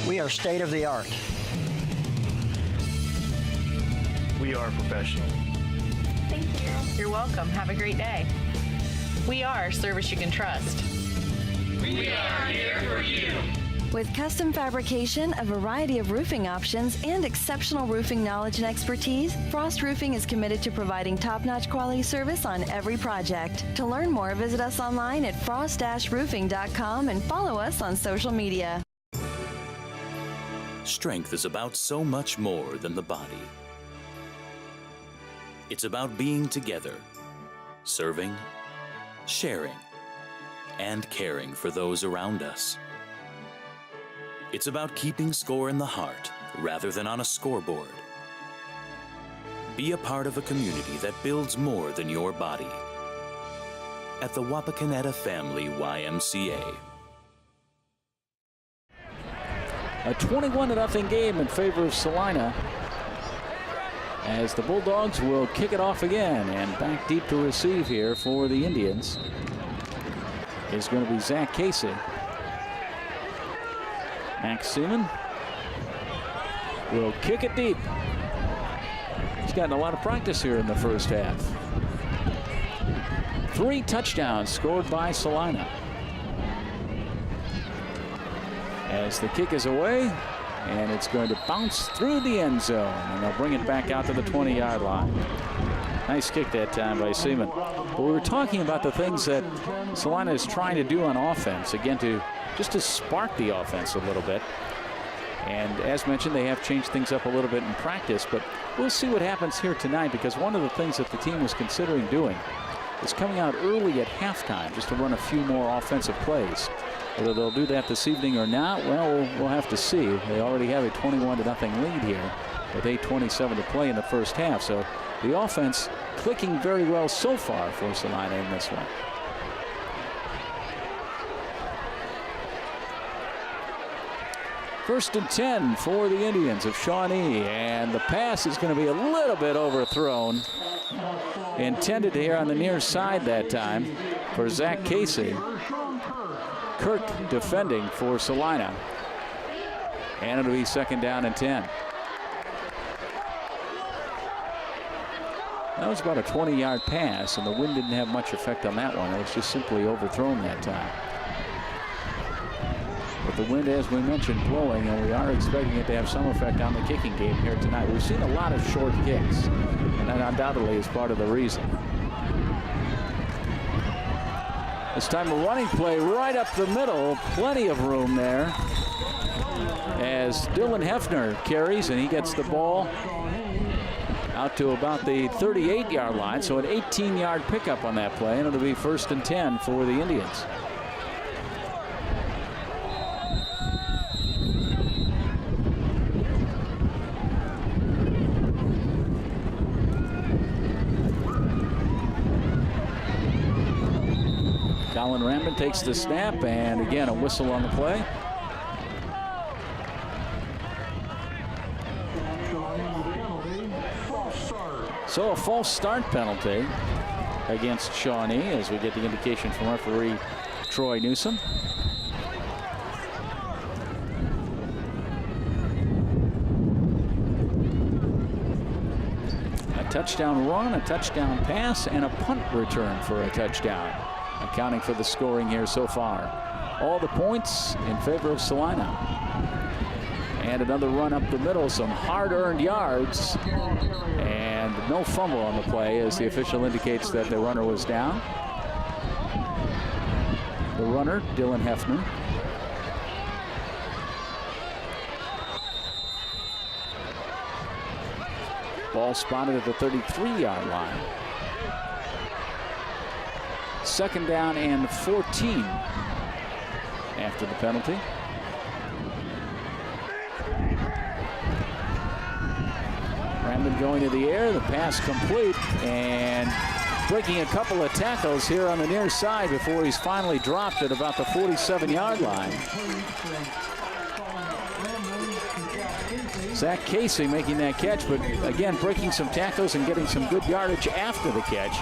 We are state of the art. We are professional. Thank you. You're welcome. Have a great day. We are service you can trust. We are here for you. With custom fabrication, a variety of roofing options, and exceptional roofing knowledge and expertise, Frost Roofing is committed to providing top-notch quality service on every project. To learn more, visit us online at frost-roofing.com and follow us on social media. Strength is about so much more than the body. It's about being together, serving, sharing, and caring for those around us. It's about keeping score in the heart rather than on a scoreboard. Be a part of a community that builds more than your body. At the Wapakoneta Family YMCA. A 21-0 game in favor of Celina, as the Bulldogs will kick it off again, and back deep to receive here for the Indians is going to be Zach Casey. Max Seaman will kick it deep. He's gotten a lot of practice here in the first half. 3 touchdowns scored by Celina. As the kick is away, and it's going to bounce through the end zone, and they'll bring it back out to the 20-yard line. Nice kick that time by Seaman. But we were talking about the things that Celina is trying to do on offense, again, just to spark the offense a little bit. And as mentioned, they have changed things up a little bit in practice, but we'll see what happens here tonight, because one of the things that the team was considering doing is coming out early at halftime just to run a few more offensive plays. Whether they'll do that this evening or not, well, we'll have to see. They already have a 21-0 lead here with 8:27 to play in the first half. So the offense clicking very well so far for Celina in this one. First and 10 for the Indians of Shawnee, and the pass is going to be a little bit overthrown. Intended here on the near side that time for Zach Casey. Kirk defending for Celina. And it'll be 2nd down and 10. That was about a 20-yard pass, and the wind didn't have much effect on that one. It was just simply overthrown that time. But the wind, as we mentioned, blowing, and we are expecting it to have some effect on the kicking game here tonight. We've seen a lot of short kicks, and that undoubtedly is part of the reason. This time a running play right up the middle. Plenty of room there as Dylan Hefner carries, and he gets the ball out to about the 38-yard line. So an 18-yard pickup on that play, and it'll be 1st and 10 for the Indians. Colin Rambin takes the snap, and again a whistle on the play. So a false start penalty against Shawnee, as we get the indication from referee Troy Newsom. A touchdown run, a touchdown pass, and a punt return for a touchdown, accounting for the scoring here so far. All the points in favor of Celina. And another run up the middle, some hard-earned yards, and no fumble on the play as the official indicates that the runner was down. The runner, Dylan Hefner. Ball spotted at the 33-yard line. 2nd down and 14 after the penalty. Ramden going to the air, the pass complete, and breaking a couple of tackles here on the near side before he's finally dropped at about the 47-yard line. Zach Casey making that catch, but again, breaking some tackles and getting some good yardage after the catch.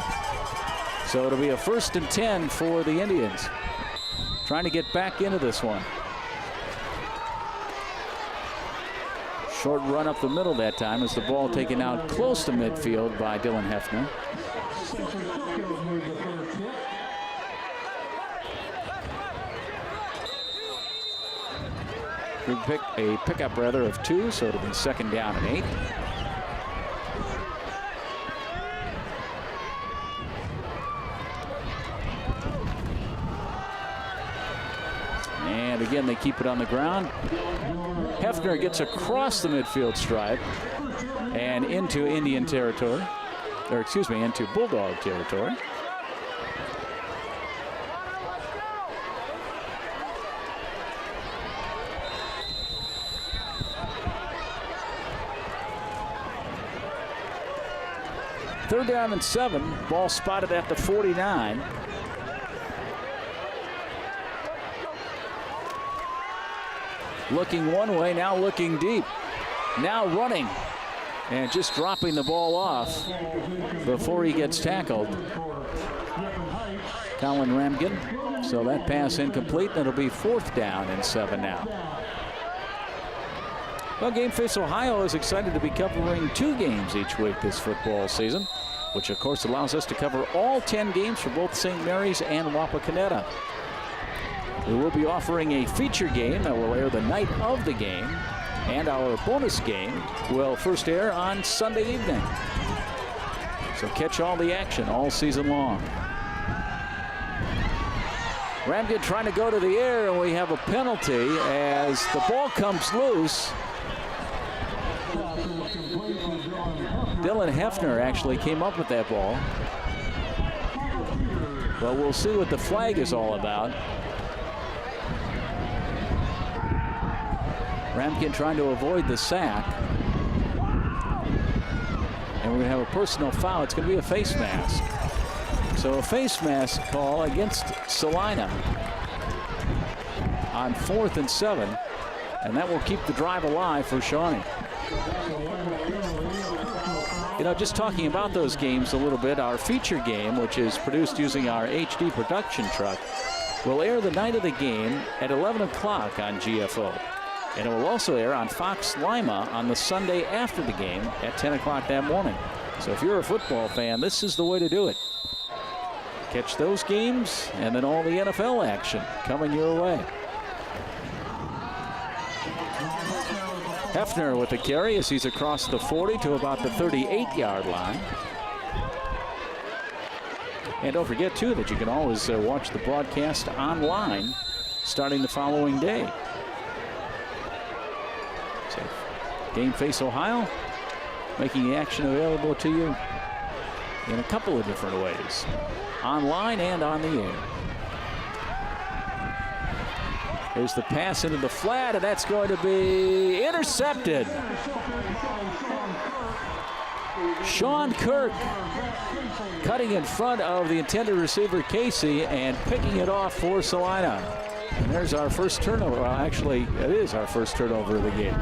So it'll be a 1st and 10 for the Indians. Trying to get back into this one. Short run up the middle that time as the ball taken out close to midfield by Dylan Hefner. A pickup rather of 2, so it'll be 2nd down and 8. And again, they keep it on the ground. Hefner gets across the midfield stripe and into Indian territory, or excuse me, into Bulldog territory. Third down and 7, ball spotted at the 49. Looking one way, now looking deep. Now running and just dropping the ball off before he gets tackled. Colin Ramgen. So that pass incomplete, and it'll be 4th down and 7 now. Well, Game Face Ohio is excited to be covering 2 games each week this football season, which of course allows us to cover all 10 games for both St. Mary's and Wapakoneta. We will be offering a feature game that will air the night of the game, and our bonus game will first air on Sunday evening. So catch all the action all season long. Ramgen trying to go to the air, and we have a penalty as the ball comes loose. Dylan Hefner actually came up with that ball. Well, we'll see what the flag is all about. Ramgen trying to avoid the sack. And we're going to have a personal foul. It's going to be a face mask. So a face mask call against Celina on 4th and 7. And that will keep the drive alive for Shawnee. You know, just talking about those games a little bit, our feature game, which is produced using our HD production truck, will air the night of the game at 11 o'clock on GFO. And it will also air on Fox Lima on the Sunday after the game at 10 o'clock that morning. So if you're a football fan, this is the way to do it. Catch those games and then all the NFL action coming your way. Hefner with the carry as he's across the 40 to about the 38-yard line. And don't forget, too, that you can always watch the broadcast online starting the following day. So, Game Face Ohio, making the action available to you in a couple of different ways, online and on the air. There's the pass into the flat, and that's going to be intercepted. Sean Kirk cutting in front of the intended receiver Casey and picking it off for Celina. And there's our first turnover. Well, actually, it is our first turnover of the game.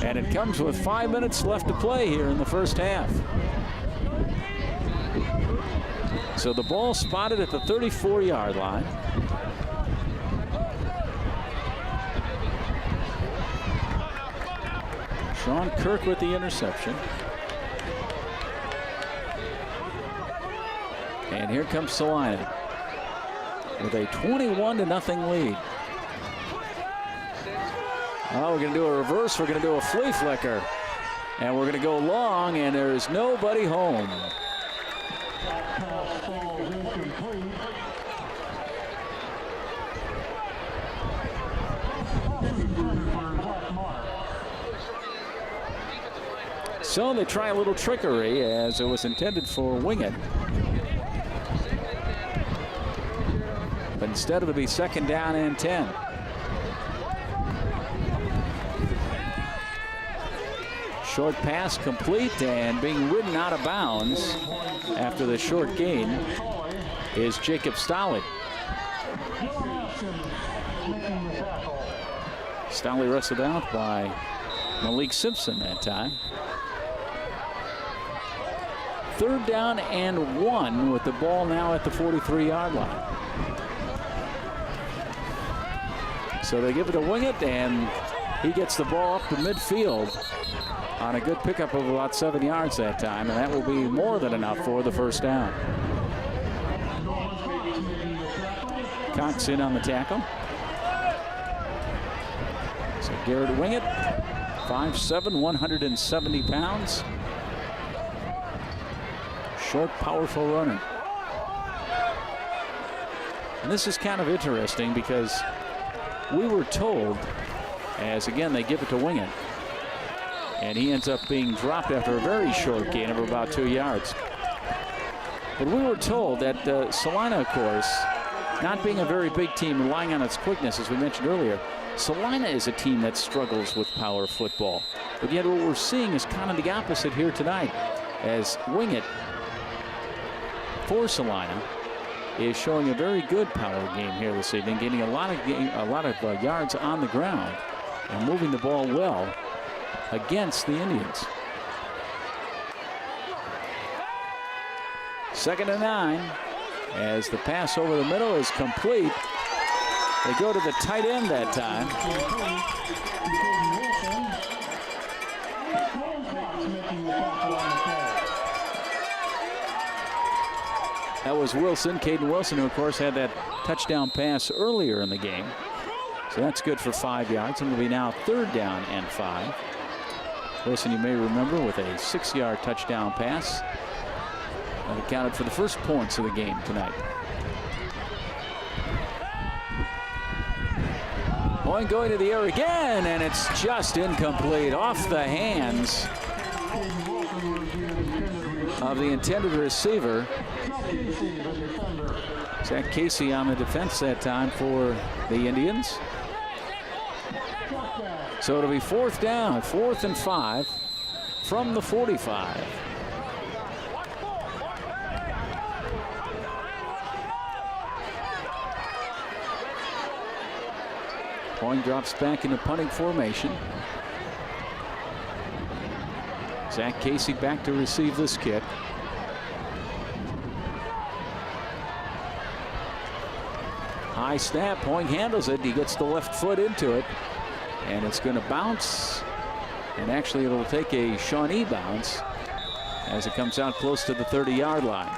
And it comes with 5 minutes left to play here in the first half. So the ball spotted at the 34-yard line. Sean Kirk with the interception. And here comes Celina with a 21-0 lead. Oh, we're going to do a reverse. We're going to do a flea flicker. And we're going to go long, and there's nobody home. So they try a little trickery as it was intended for Wingett. But Instead, it'll be 2nd down and 10. Short pass complete, and being ridden out of bounds after the short gain is Jacob Stolle. Stolle wrestled out by Malik Simpson that time. 3rd down and 1 with the ball now at the 43-yard line. So they give it to Wingett, and he gets the ball up to midfield on a good pickup of about 7 yards that time, and that will be more than enough for the 1st down. Cox in on the tackle. So Garrett Wingett, 5'7", 170 pounds. Short, powerful runner. And this is kind of interesting because we were told, as again they give it to Wingett, and he ends up being dropped after a very short gain of about 2 yards. But we were told that Celina, of course, not being a very big team, relying on its quickness, as we mentioned earlier, Celina is a team that struggles with power football. But yet what we're seeing is kind of the opposite here tonight, as Wingett for Celina is showing a very good power game here this evening, gaining a lot of yards on the ground and moving the ball well against the Indians. 2nd and 9 as the pass over the middle is complete. They go to the tight end that time. That was Wilson, Caden Wilson, who of course had that touchdown pass earlier in the game. So that's good for 5 yards, and it'll be now 3rd down and 5. Wilson, you may remember, with a 6-yard touchdown pass that accounted for the first points of the game tonight. Point going to the air again, and it's just incomplete, off the hands of the intended receiver. Zach Casey on the defense that time for the Indians. So it'll be 4th down, 4th and 5 from the 45. Point drops back into punting formation. Zach Casey back to receive this kick. High snap, Point handles it. He gets the left foot into it, and it's going to bounce. And actually, it'll take a Shawnee bounce as it comes out close to the 30-yard line.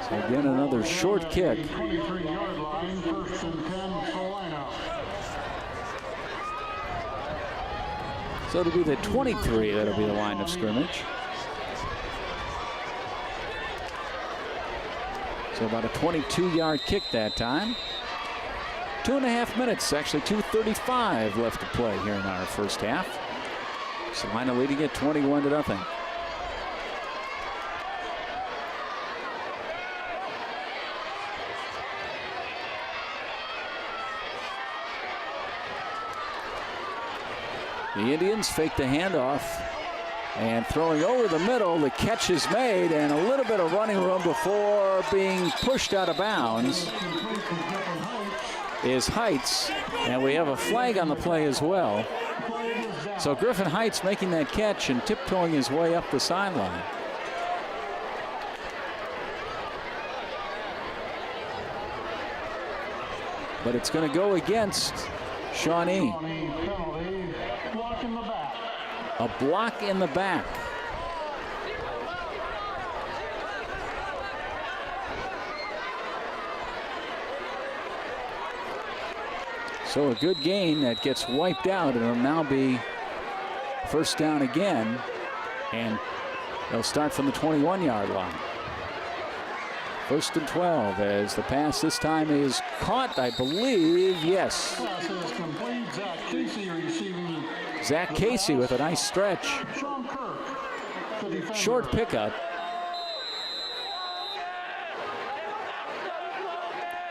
So again, another short kick. So it'll be the 23 that'll be the line of scrimmage. So about a 22-yard kick that time. 2.5 minutes, actually 2:35 left to play here in our first half. Celina leading it 21-0. The Indians fake the handoff, and throwing over the middle, the catch is made, and a little bit of running room before being pushed out of bounds is Heights, and we have a flag on the play as well. So Griffin Heights making that catch and tiptoeing his way up the sideline. But it's going to go against Shawnee. A block in the back. So a good gain that gets wiped out, and it'll now be 1st down again, and they'll start from the 21-yard line. 1st and 12 as the pass this time is caught, I believe. Yes. Zach Casey with a nice stretch. short pickup.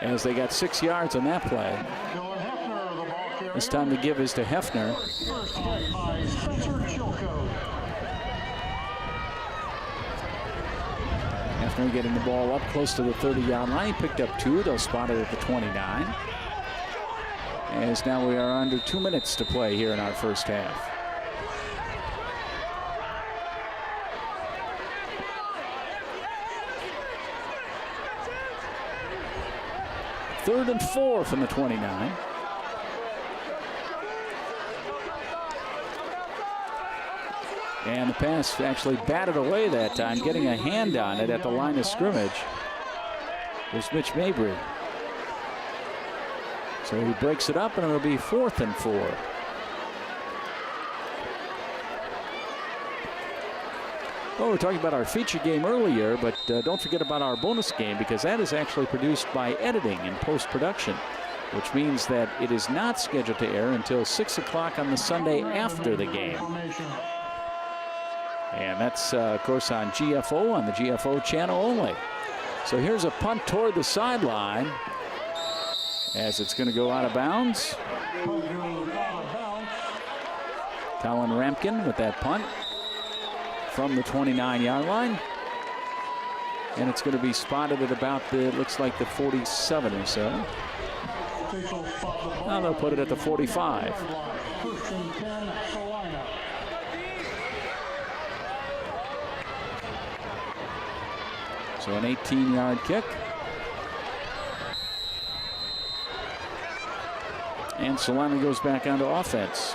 As they got 6 yards on that play. This time the give is to Hefner. Hefner getting the ball up close to the 30-yard line. He picked up 2. They'll spot it at the 29. As now we are under 2 minutes to play here in our first half. Third and 4 from the 29. And the pass actually batted away that time, getting a hand on it at the line of scrimmage was Mitch Mabry. So he breaks it up, and it'll be 4th and 4. Well, we were talking about our feature game earlier, but don't forget about our bonus game, because that is actually produced by editing and post-production, which means that it is not scheduled to air until 6 o'clock on the Sunday after the game. And that's, of course, on GFO, on the GFO channel only. So here's a punt toward the sideline as it's going to go out of bounds. Colin Rampkin with that punt from the 29-yard line. And it's going to be spotted at about the, looks like the 47 or so. Now they'll put it at the 45. So an 18-yard kick. And Celina goes back onto offense.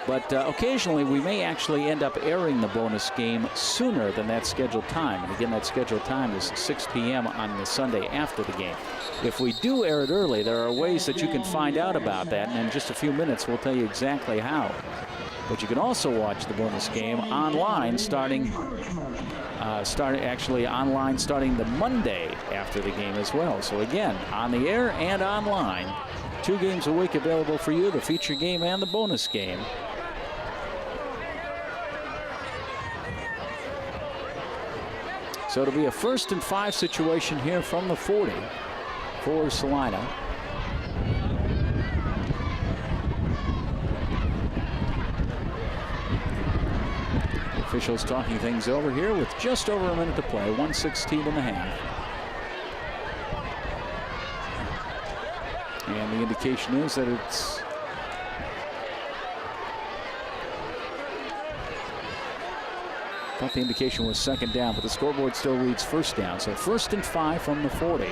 But occasionally we may actually end up airing the bonus game sooner than that scheduled time. And again, that scheduled time is 6 p.m. on the Sunday after the game. If we do air it early, there are ways that you can find out about that. And in just a few minutes, we'll tell you exactly how. But you can also watch the bonus game online starting the Monday after the game as well. So again, on the air and online, 2 games a week available for you, the feature game and the bonus game. So it'll be a 1st and 5 situation here from the 40 for Celina. Officials talking things over here with just over a minute to play, 1:16 and a half. And the indication is that it's I thought the indication was 2nd down, but the scoreboard still reads 1st down. So 1st and 5 from the 40.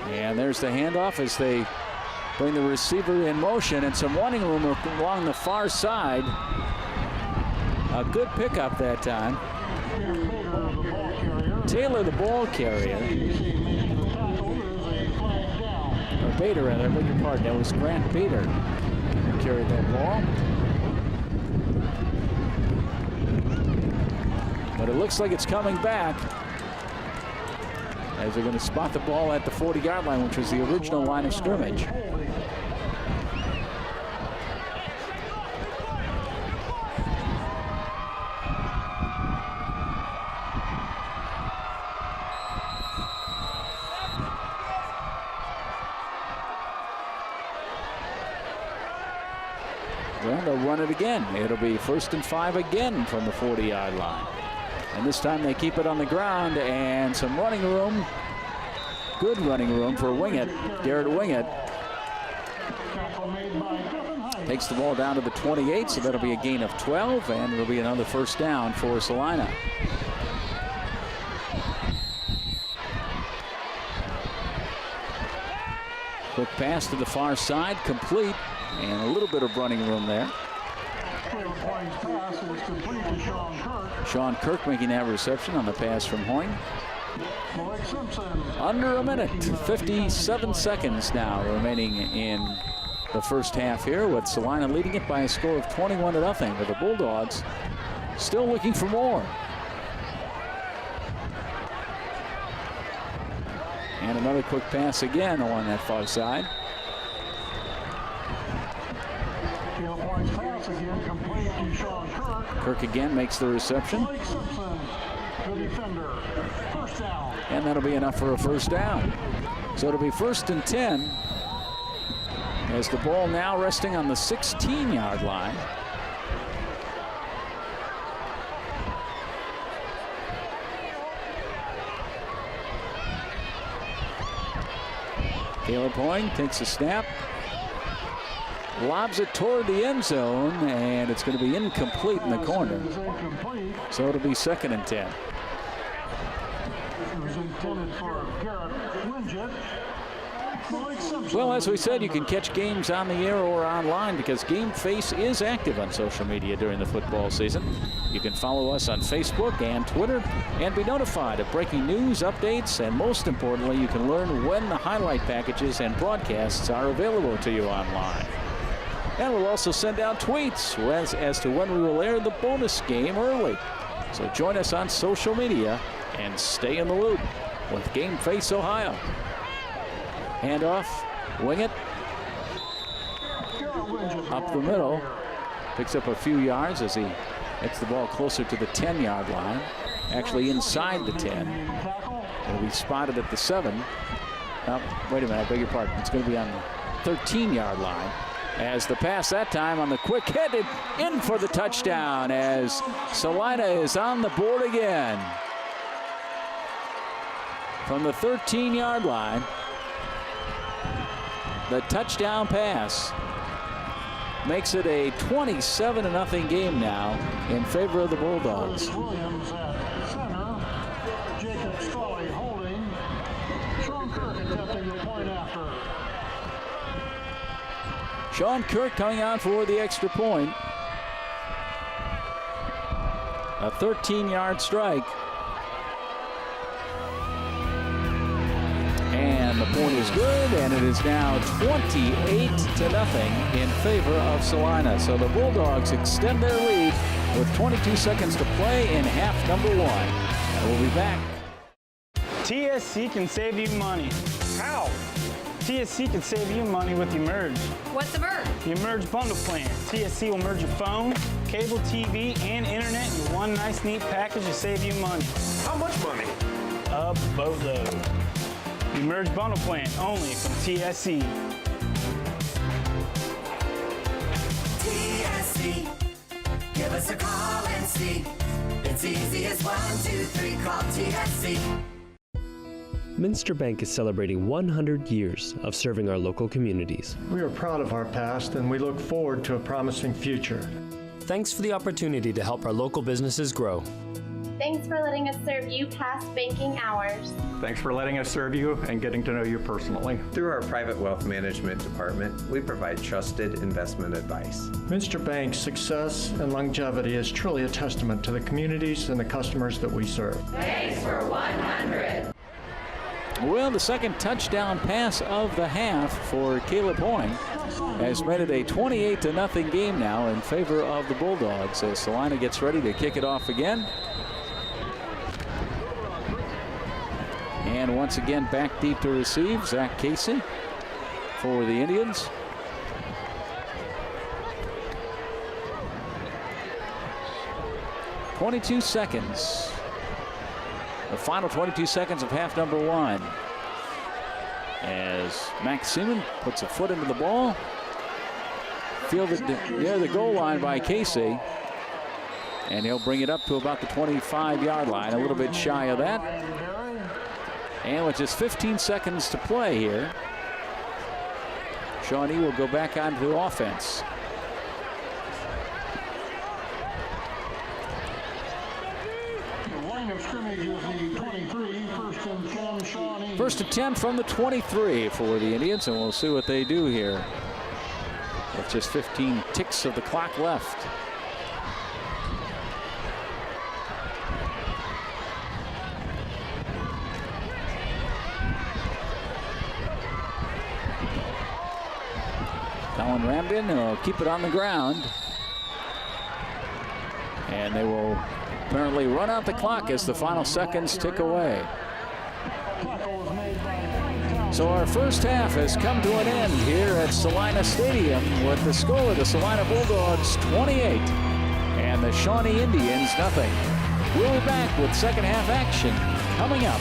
And there's the handoff as they bring the receiver in motion, and some running room along the far side. A good pickup that time. Taylor, the ball carrier. Or Bader, rather, I beg your pardon. That was Grant Bader who carried that ball. But it looks like it's coming back as they're going to spot the ball at the 40-yard line, which was the original line of scrimmage. Well, they'll run it again. It'll be 1st and 5 again from the 40-yard line. And this time they keep it on the ground, and some running room. Good running room for Wingett. Garrett Wingett takes the ball down to the 28, so that'll be a gain of 12, and it'll be another 1st down for Celina. Quick pass to the far side, complete, and a little bit of running room there. Sean Kirk making that reception on the pass from Hoyne. Under a minute, 57 seconds now remaining in the first half here, with Celina leading it by a score of 21-0, but the Bulldogs still looking for more. And another quick pass again along that far side. Kirk again makes the reception. And that'll be enough for a first down. So it'll be 1st and 10 as the ball now resting on the 16-yard line. Caleb Hoying takes a snap, lobs it toward the end zone, and it's going to be incomplete in the corner. So it'll be 2nd and 10. Well, as we said, you can catch games on the air or online because Game Face is active on social media during the football season. You can follow us on Facebook and Twitter and be notified of breaking news, updates, and most importantly, you can learn when the highlight packages and broadcasts are available to you online. And we'll also send out tweets as to when we will air the bonus game early. So join us on social media and stay in the loop with Game Face Ohio. Handoff, wing it, up the middle, picks up a few yards as he gets the ball closer to the 10-yard line, actually inside the 10. It'll be spotted at the 7. Oh, wait a minute, I beg your pardon. It's going to be on the 13-yard line as the pass that time on the quick hit in for the touchdown as Celina is on the board again. From the 13-yard line, the touchdown pass makes it a 27-0 game now in favor of the Bulldogs. Williams at center. Jacob Stolley holding. Sean Kirk attempting the point after. Sean Kirk coming out for the extra point. A 13-yard strike. And the point is good, and it is now 28-0 in favor of Celina. So the Bulldogs extend their lead with 22 seconds to play in half number 1. And we'll be back. TSC can save you money. How? TSC can save you money with Emerge. What's Emerge? The Emerge bundle plan. TSC will merge your phone, cable TV, and internet in one nice, neat package to save you money. How much money? A boatload. The Emerge bundle plan only from TSC. TSC. Give us a call and see. It's easy as 1, 2, 3. Call TSC. Minster Bank is celebrating 100 years of serving our local communities. We are proud of our past and we look forward to a promising future. Thanks for the opportunity to help our local businesses grow. Thanks for letting us serve you past banking hours. Thanks for letting us serve you and getting to know you personally. Through our private wealth management department, we provide trusted investment advice. Minster Bank's success and longevity is truly a testament to the communities and the customers that we serve. Thanks for 100. Well, the second touchdown pass of the half for Caleb Hoying has made it a 28-0 game now in favor of the Bulldogs as Celina gets ready to kick it off again. And once again, back deep to receive, Zach Casey for the Indians. .22 seconds. The final 22 seconds of half number 1. As Max Seaman puts a foot into the ball. Fielded near the goal line by Casey. And he'll bring it up to about the 25-yard line, a little bit shy of that. And with just 15 seconds to play here, Shawnee will go back onto offense. The line of scrimmage is the 23, 1st and 10, Shawnee. 1st and 10 from the 23 for the Indians, and we'll see what they do here with just 15 ticks of the clock left. Colin Ramden will keep it on the ground. And they will apparently run out the clock as the final seconds tick away. So our first half has come to an end here at Celina Stadium with the score of the Celina Bulldogs 28 the Shawnee Indians 0. We'll be back with second half action coming up.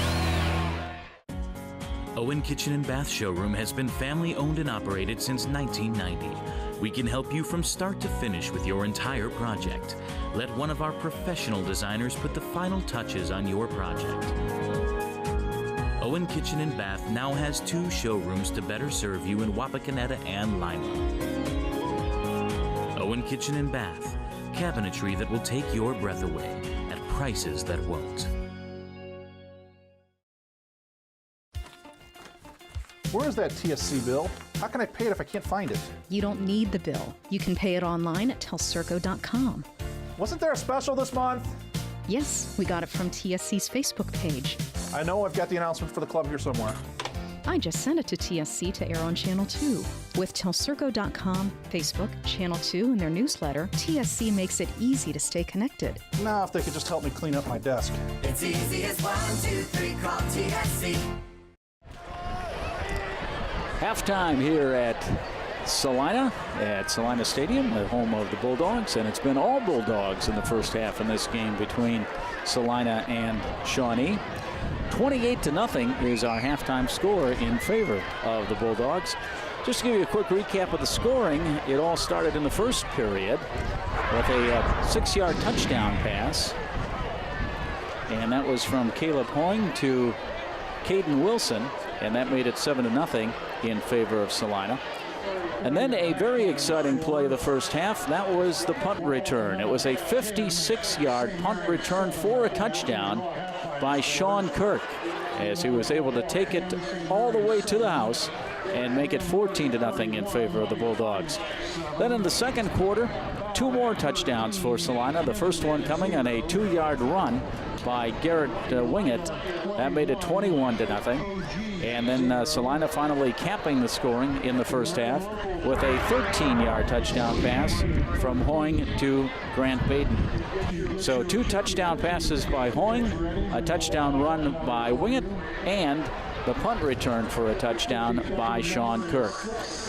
Owen Kitchen and Bath Showroom has been family owned and operated since 1990. We can help you from start to finish with your entire project. Let one of our professional designers put the final touches on your project. Owen Kitchen and Bath now has 2 showrooms to better serve you in Wapakoneta and Lima. Owen Kitchen and Bath, cabinetry that will take your breath away at prices that won't. Where is that TSC bill? How can I pay it if I can't find it? You don't need the bill. You can pay it online at telcirco.com. Wasn't there a special this month? Yes, we got it from TSC's Facebook page. I know I've got the announcement for the club here somewhere. I just sent it to TSC to air on Channel 2. With telcirco.com, Facebook, Channel 2, and their newsletter, TSC makes it easy to stay connected. Now, if they could just help me clean up my desk. It's easy as 1, 2, 3, call TSC. Halftime here at Celina Stadium, the home of the Bulldogs, and it's been all Bulldogs in the first half in this game between Celina and Shawnee. 28-0 is our halftime score in favor of the Bulldogs. Just to give you a quick recap of the scoring, it all started in the first period with a 6-yard touchdown pass, and that was from Caleb Hoying to Caden Wilson, and that made it 7-0 in favor of Celina. And then a very exciting play of the first half, that was the punt return. It was a 56-yard punt return for a touchdown by Sean Kirk, as he was able to take it all the way to the house and make it 14-0 in favor of the Bulldogs. Then in the second quarter, 2 more touchdowns for Celina. The first one coming on a 2-yard run by Garrett Wingett. That made it 21-0. And then Celina finally capping the scoring in the first half with a 13-yard touchdown pass from Hoying to Grant Baden. So 2 touchdown passes by Hoying, a touchdown run by Wingett, and the punt return for a touchdown by Sean Kirk.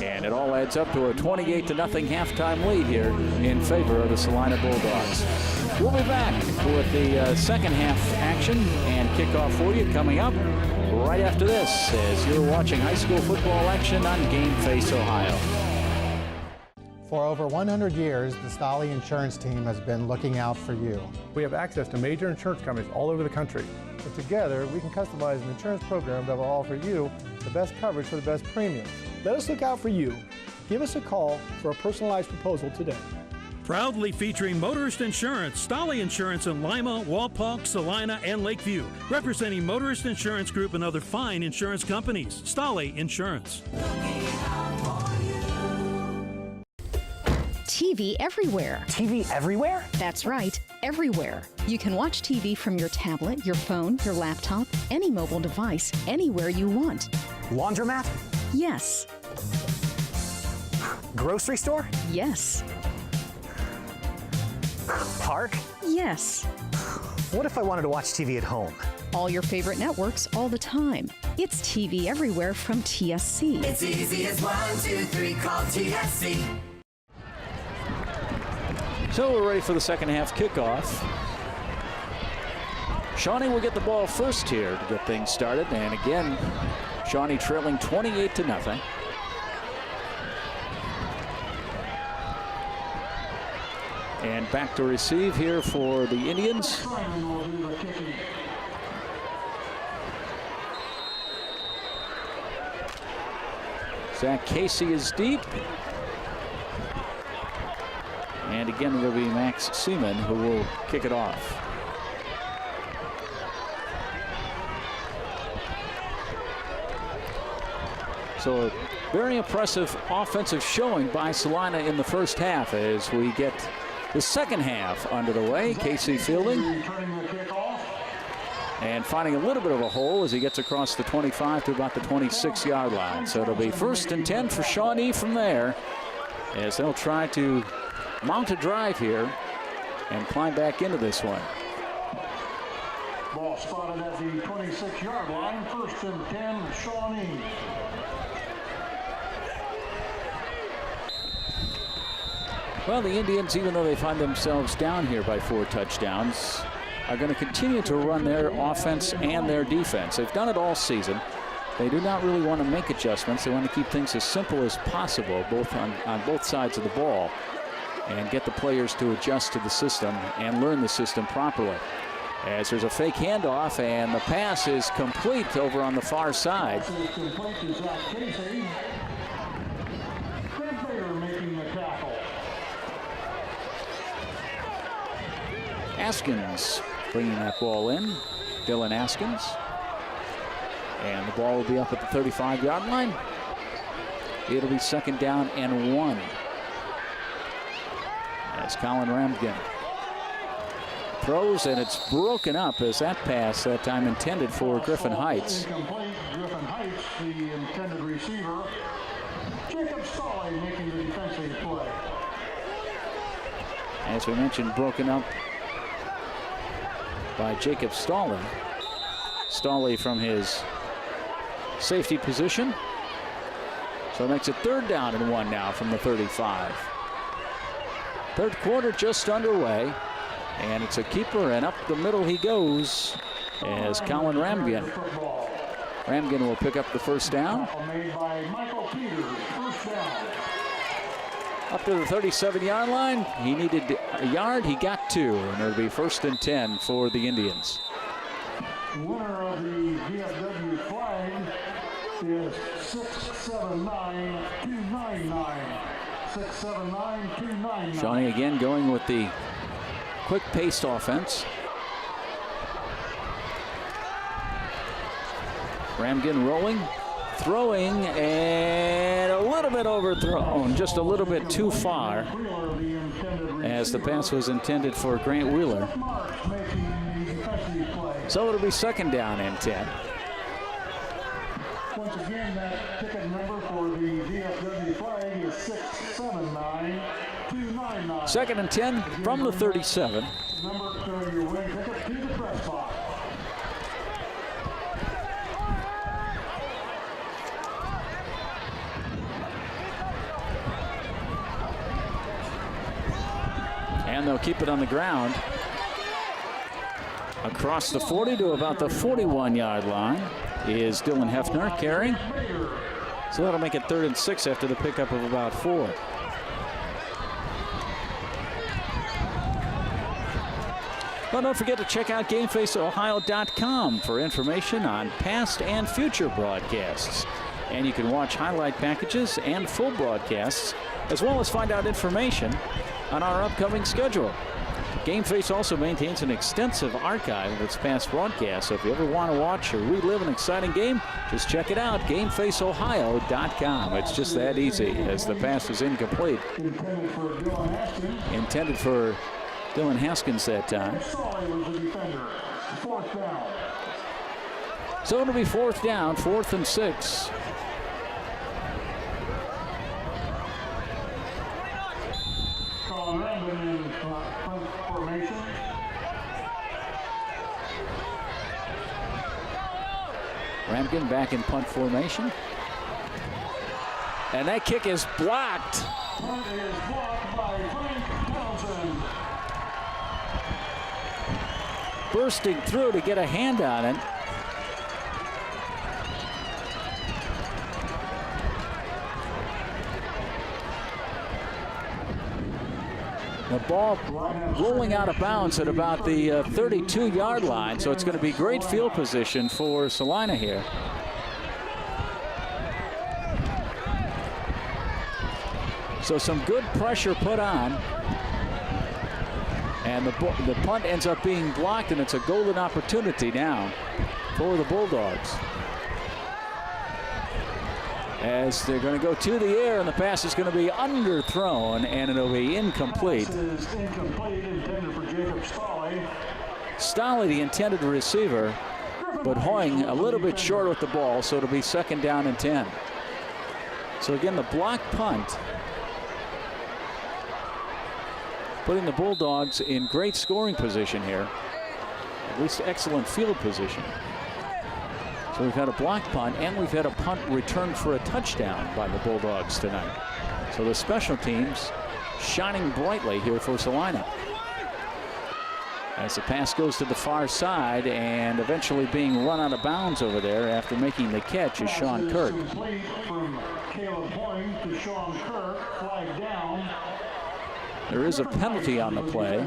And it all adds up to a 28-0 halftime lead here in favor of the Celina Bulldogs. We'll be back with the second half action and kickoff for you coming up right after this, as you're watching high school football action on Game Face Ohio. For over 100 years, the Stolly Insurance Team has been looking out for you. We have access to major insurance companies all over the country. But together, we can customize an insurance program that will offer you the best coverage for the best premiums. Let us look out for you. Give us a call for a personalized proposal today. Proudly featuring Motorist Insurance, Stolly Insurance in Lima, Walpock, Celina, and Lakeview. Representing Motorist Insurance Group and other fine insurance companies. Stolly Insurance. TV everywhere. TV everywhere? That's right, everywhere. You can watch TV from your tablet, your phone, your laptop, any mobile device, anywhere you want. Laundromat? Yes. Grocery store? Yes. Park? Yes. What if I wanted to watch TV at home? All your favorite networks all the time. It's TV everywhere from TSC. It's easy as 1, 2, 3, call TSC. So we're ready for the second half kickoff. Shawnee will get the ball first here to get things started. And again, Shawnee trailing 28-0. And back to receive here for the Indians. Zach Casey is deep. And again, it'll be Max Seaman who will kick it off. So a very impressive offensive showing by Celina in the first half as we get the second half under the way. Casey fielding and finding a little bit of a hole as he gets across the 25 to about the 26-yard line. So it'll be 1st and 10 for Shawnee from there as they'll try to mount a drive here and climb back into this one. Ball spotted at the 26-yard line. 1st and 10, Shawnee. Well, the Indians, even though they find themselves down here by 4 touchdowns, are going to continue to run their offense and their defense. They've done it all season. They do not really want to make adjustments. They want to keep things as simple as possible, both on both sides of the ball, and get the players to adjust to the system and learn the system properly. As there's a fake handoff, and the pass is complete over on the far side. Askins bringing that ball in. Dylan Askins. And the ball will be up at the 35-yard line. It'll be 2nd down and 1. As Colin Ramsden throws, and it's broken up as that pass that time intended for Griffin Heights. Incomplete. Griffin Heights, the intended receiver. Jacob Stolley making the defensive play. As we mentioned, broken up by Jacob Stolley. Stolley from his safety position. So it makes it 3rd down and 1 now from the 35. 3rd quarter just underway. And it's a keeper, and up the middle he goes as Colin Ramsden. Ramsden will pick up the 1st down. Made by Michael Peters, 1st down. Up to the 37-yard line. He needed a yard. He got 2, and it'll be 1st and 10 for the Indians. Winner of the VFW flag is 679-299. 679-299. Shawnee again going with the quick-paced offense. Ramsden rolling, throwing, and a little bit overthrown, just a little bit too far, as the pass was intended for Grant Wheeler. So it'll be 2nd down and 10. Once again, that ticket number for the VFW flag is 679-299. 2nd and 10 from the 37. Number to your wing ticket to the press box. And they'll keep it on the ground. Across the 40 to about the 41-yard line is Dylan Hefner carrying. So that'll make it 3rd and 6 after the pickup of about 4. Well, don't forget to check out GameFaceOhio.com for information on past and future broadcasts. And you can watch highlight packages and full broadcasts, as well as find out information on our upcoming schedule. GameFace also maintains an extensive archive of its past broadcasts, so if you ever want to watch or relive an exciting game, just check it out, GameFaceOhio.com. It's just that easy, as the pass is incomplete. Intended for Dylan Haskins that time. So it'll be 4th down, 4th and 6. Ramsden back in punt formation. And that kick is blocked. Punt is blocked by Frank Townsend. Bursting through to get a hand on it. The ball rolling out of bounds at about the 32-yard line, so it's going to be great field position for Celina here. So some good pressure put on. And the punt ends up being blocked, and it's a golden opportunity now for the Bulldogs. As they're going to go to the air, and the pass is going to be underthrown, and it'll be incomplete. Pass is incomplete, intended for Jacob Stolley. Stolley, the intended receiver, but Hoying a little bit short with the ball, so it'll be 2nd down and 10. So again, the block punt, putting the Bulldogs in great scoring position here, at least excellent field position. So we've had a block punt, and we've had a punt return for a touchdown by the Bulldogs tonight. So the special teams shining brightly here for Celina. As the pass goes to the far side and eventually being run out of bounds over there after making the catch is Sean Kirk. Complete from Caleb Hoying to Sean Kirk, flag down. There is a penalty on the play.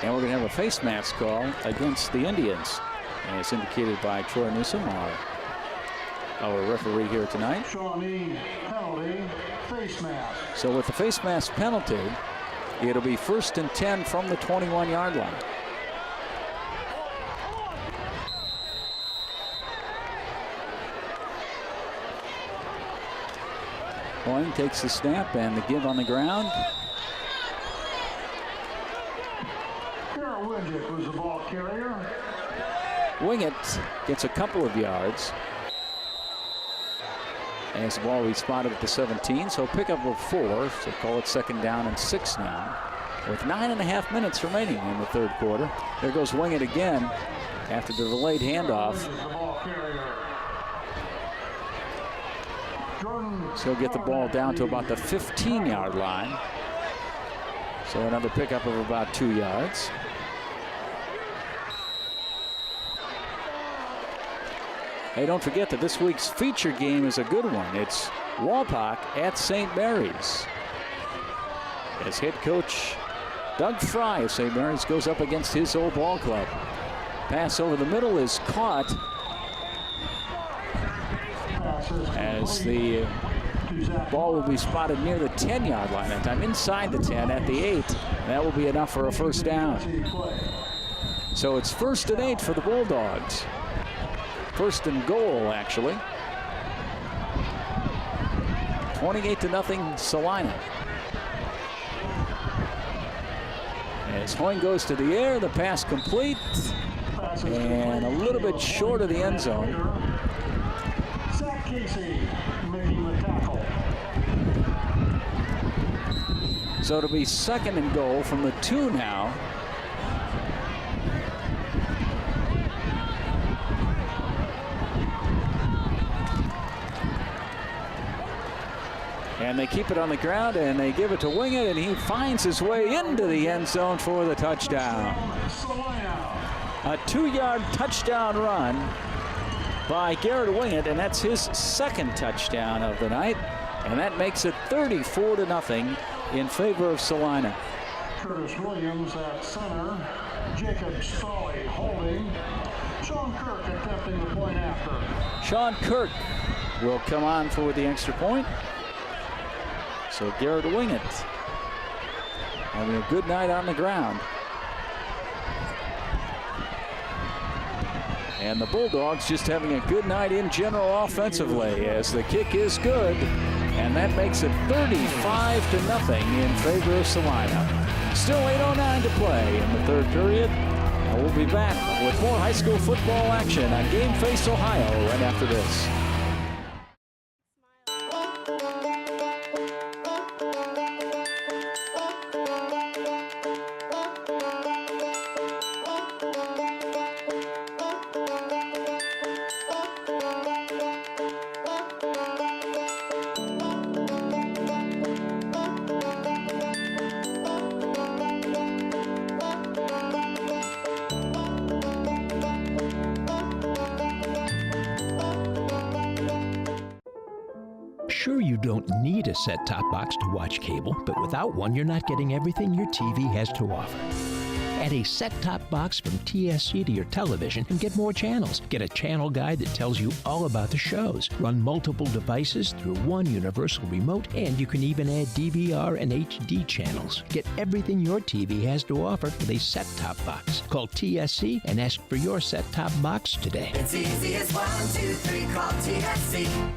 And we're going to have a face mask call against the Indians, as indicated by Troy Newsom, our referee here tonight. Shawnee penalty, face mask. So with the face mask penalty, it'll be 1st and 10 from the 21-yard line. Hoying takes the snap and the give on the ground. Wingett was the ball carrier. Wingett gets a couple of yards. As the ball will be spotted at the 17, so pickup of 4, so call it 2nd down and 6 now. With 9.5 minutes remaining in the 3rd quarter. There goes Wingett again after the delayed handoff. So he'll get the ball down to about the 15-yard line. So another pickup of about 2 yards. Hey, don't forget that this week's feature game is a good one. It's Walpock at St. Mary's. As head coach Doug Fry of St. Mary's goes up against his old ball club. Pass over the middle is caught as the ball will be spotted near the 10-yard line. That time inside the 10 at the 8. That will be enough for a 1st down. So it's 1st and 8 for the Bulldogs. 1st and goal, actually. 28-0 Celina. As Hoying goes to the air, the pass complete. And a little bit short of the end zone. Zach Casey making the tackle. So it'll be 2nd and goal from the 2 now. And they keep it on the ground, and they give it to Wingett, and he finds his way into the end zone for the touchdown. A 2-yard touchdown run by Garrett Wingett, and that's his 2nd touchdown of the night. And that makes it 34-0 in favor of Celina. Curtis Williams at center. Jacob Stolley holding. Sean Kirk attempting the point after. Sean Kirk will come on for the extra point. So Garrett Wingett having a good night on the ground. And the Bulldogs just having a good night in general offensively as the kick is good. And that makes it 35-0 in favor of Celina. Still 8:09 to play in the 3rd period. And we'll be back with more high school football action on Game Face Ohio right after this. Sure, you don't need a set-top box to watch cable, but without one, you're not getting everything your TV has to offer. Add a set-top box from TSC to your television and get more channels. Get a channel guide that tells you all about the shows. Run multiple devices through one universal remote, and you can even add DVR and HD channels. Get everything your TV has to offer with a set-top box. Call TSC and ask for your set-top box today. It's easy as 1, 2, 3, call TSC.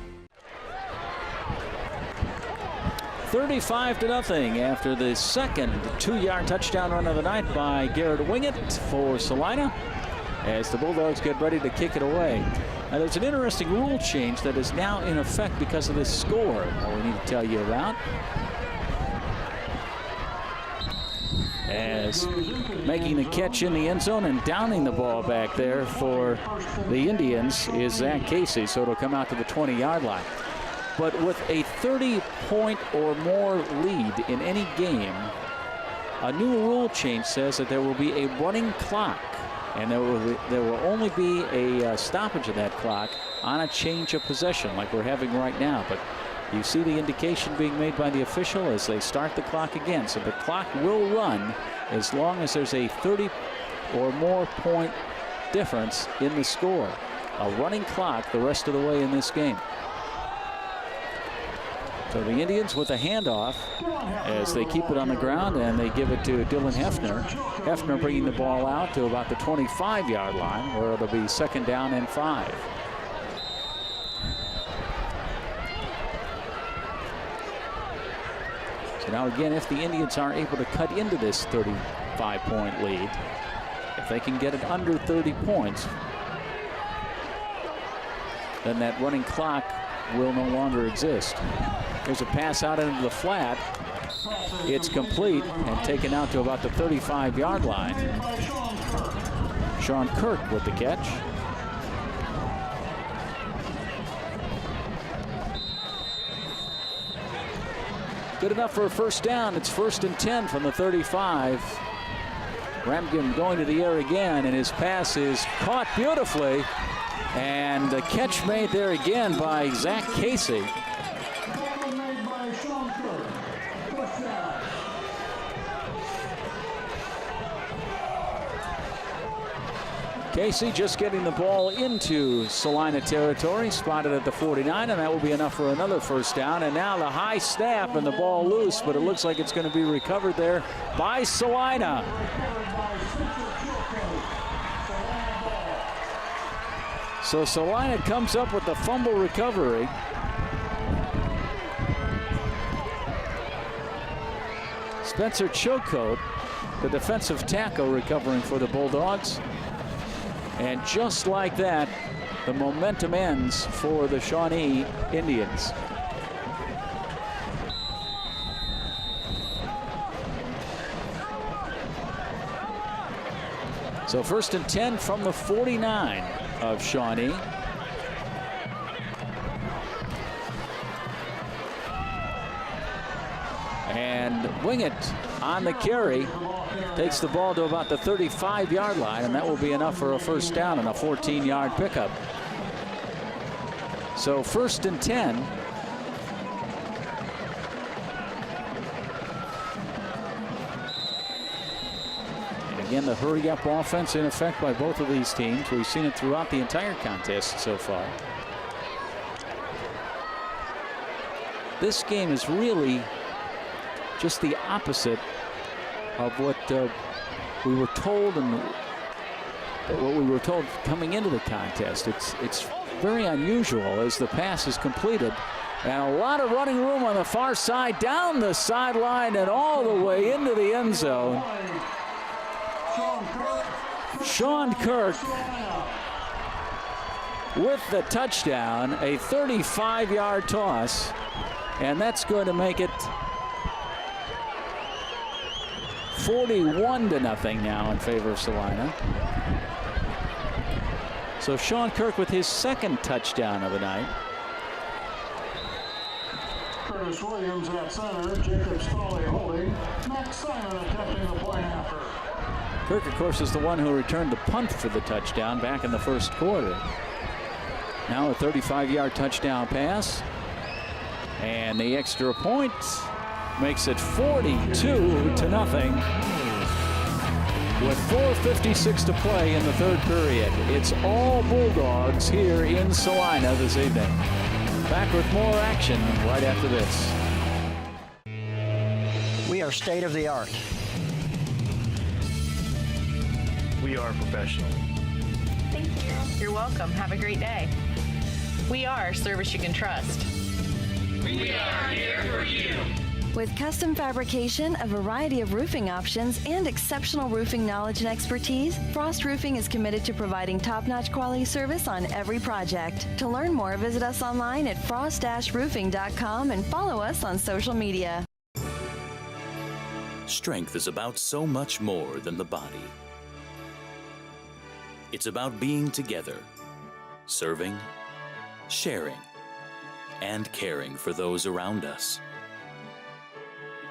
35-0 after the 2nd 2-yard touchdown run of the night by Garrett Wingett for Celina as the Bulldogs get ready to kick it away. Now, there's an interesting rule change that is now in effect because of this score that we need to tell you about. As making the catch in the end zone and downing the ball back there for the Indians is Zach Casey, so it'll come out to the 20-yard line. But with a 30-point or more lead in any game, a new rule change says that there will be a running clock, and there will only be a stoppage of that clock on a change of possession like we're having right now. But you see the indication being made by the official as they start the clock again. So the clock will run as long as there's a 30 or more point difference in the score. A running clock the rest of the way in this game. So the Indians with a handoff as they keep it on the ground, and they give it to Dylan Hefner. Hefner bringing the ball out to about the 25-yard line, where it'll be 2nd down and 5. So now again, if the Indians are able to cut into this 35-point lead, if they can get it under 30 points, then that running clock will no longer exist. There's a pass out into the flat. It's complete and taken out to about the 35-yard line. Sean Kirk with the catch. Good enough for a 1st down. It's 1st and 10 from the 35. Ramkin going to the air again, and his pass is caught beautifully. And the catch made there again by Zach Casey. Casey just getting the ball into Celina territory, spotted at the 49, and that will be enough for another 1st down. And now the high snap and the ball loose, but it looks like it's going to be recovered there by Celina. So Celina comes up with the fumble recovery. Spencer Chilcote, the defensive tackle, recovering for the Bulldogs. And just like that, the momentum ends for the Shawnee Indians. So 1st and 10 from the 49 of Shawnee. And Wingett on the carry takes the ball to about the 35-yard line, and that will be enough for a 1st down and a 14-yard pickup. So 1st and 10. And again, the hurry-up offense in effect by both of these teams. We've seen it throughout the entire contest so far. This game is really just the opposite of what we were told and what we were told coming into the contest. It's very unusual as the pass is completed, and a lot of running room on the far side, down the sideline and all the way into the end zone. Sean Kirk with the touchdown, a 35-yard toss, and that's going to make it 41-0 now in favor of Celina. So Sean Kirk with his 2nd touchdown of the night. Curtis Williams at center, Jacob Stolley holding, Max Simon attempting the point after. Kirk, of course, is the one who returned the punt for the touchdown back in the 1st quarter. Now a 35-yard touchdown pass, and the extra point makes it 42-0 with 4:56 to play in the 3rd period. It's all Bulldogs here in Celina this evening. Back with more action right after this. We are state of the art. We are professional. Thank you. You're welcome. Have a great day. We are service you can trust. We are here for you. With custom fabrication, a variety of roofing options, and exceptional roofing knowledge and expertise, Frost Roofing is committed to providing top-notch quality service on every project. To learn more, visit us online at frost-roofing.com and follow us on social media. Strength is about so much more than the body. It's about being together, serving, sharing, and caring for those around us.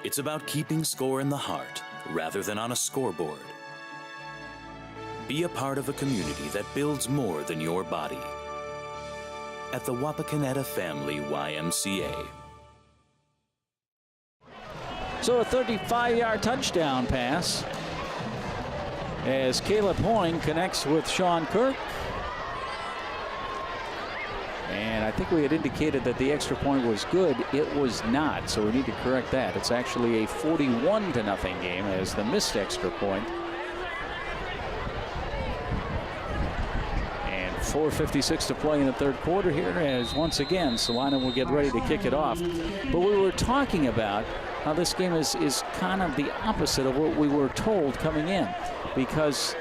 It's about keeping score in the heart rather than on a scoreboard. Be a part of a community that builds more than your body. At the Wapakoneta Family YMCA. So a 35-yard touchdown pass as Caleb Hoying connects with Sean Kirk. And I think we had indicated that the extra point was good. It was not, so we need to correct that. It's actually a 41-0 game as the missed extra point. And 4:56 to play in the third quarter here as once again Celina will get ready to kick it off. But we were talking about how this game is kind of the opposite of what we were told coming in, because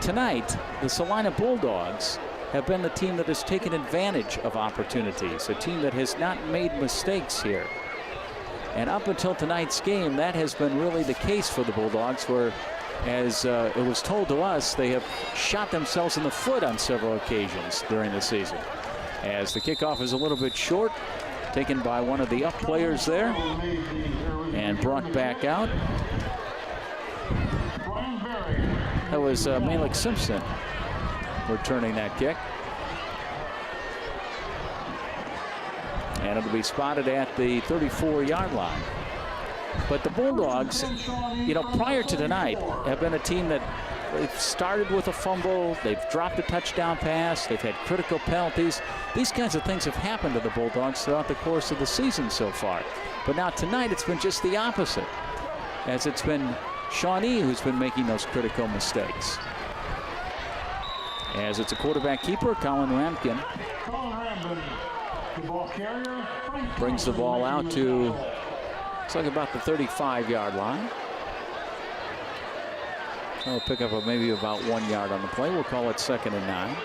tonight the Celina Bulldogs have been the team that has taken advantage of opportunities, a team that has not made mistakes here. And up until tonight's game, that has been really the case for the Bulldogs, where, as it was told to us, they have shot themselves in the foot on several occasions during the season. As the kickoff is a little bit short, taken by one of the up players there, and brought back out. That was Malik Simpson returning that kick. And it'll be spotted at the 34-yard line. But the Bulldogs, you know, prior to tonight, have been a team that they've started with a fumble, they've dropped a touchdown pass, they've had critical penalties. These kinds of things have happened to the Bulldogs throughout the course of the season so far. But now tonight it's been just the opposite, as it's been Shawnee who's been making those critical mistakes. As it's a quarterback keeper, Colin Ramkin brings the ball out to, looks like about the 35-yard line. We'll pick up maybe about 1 yard on the play. We'll call it 2nd and 9.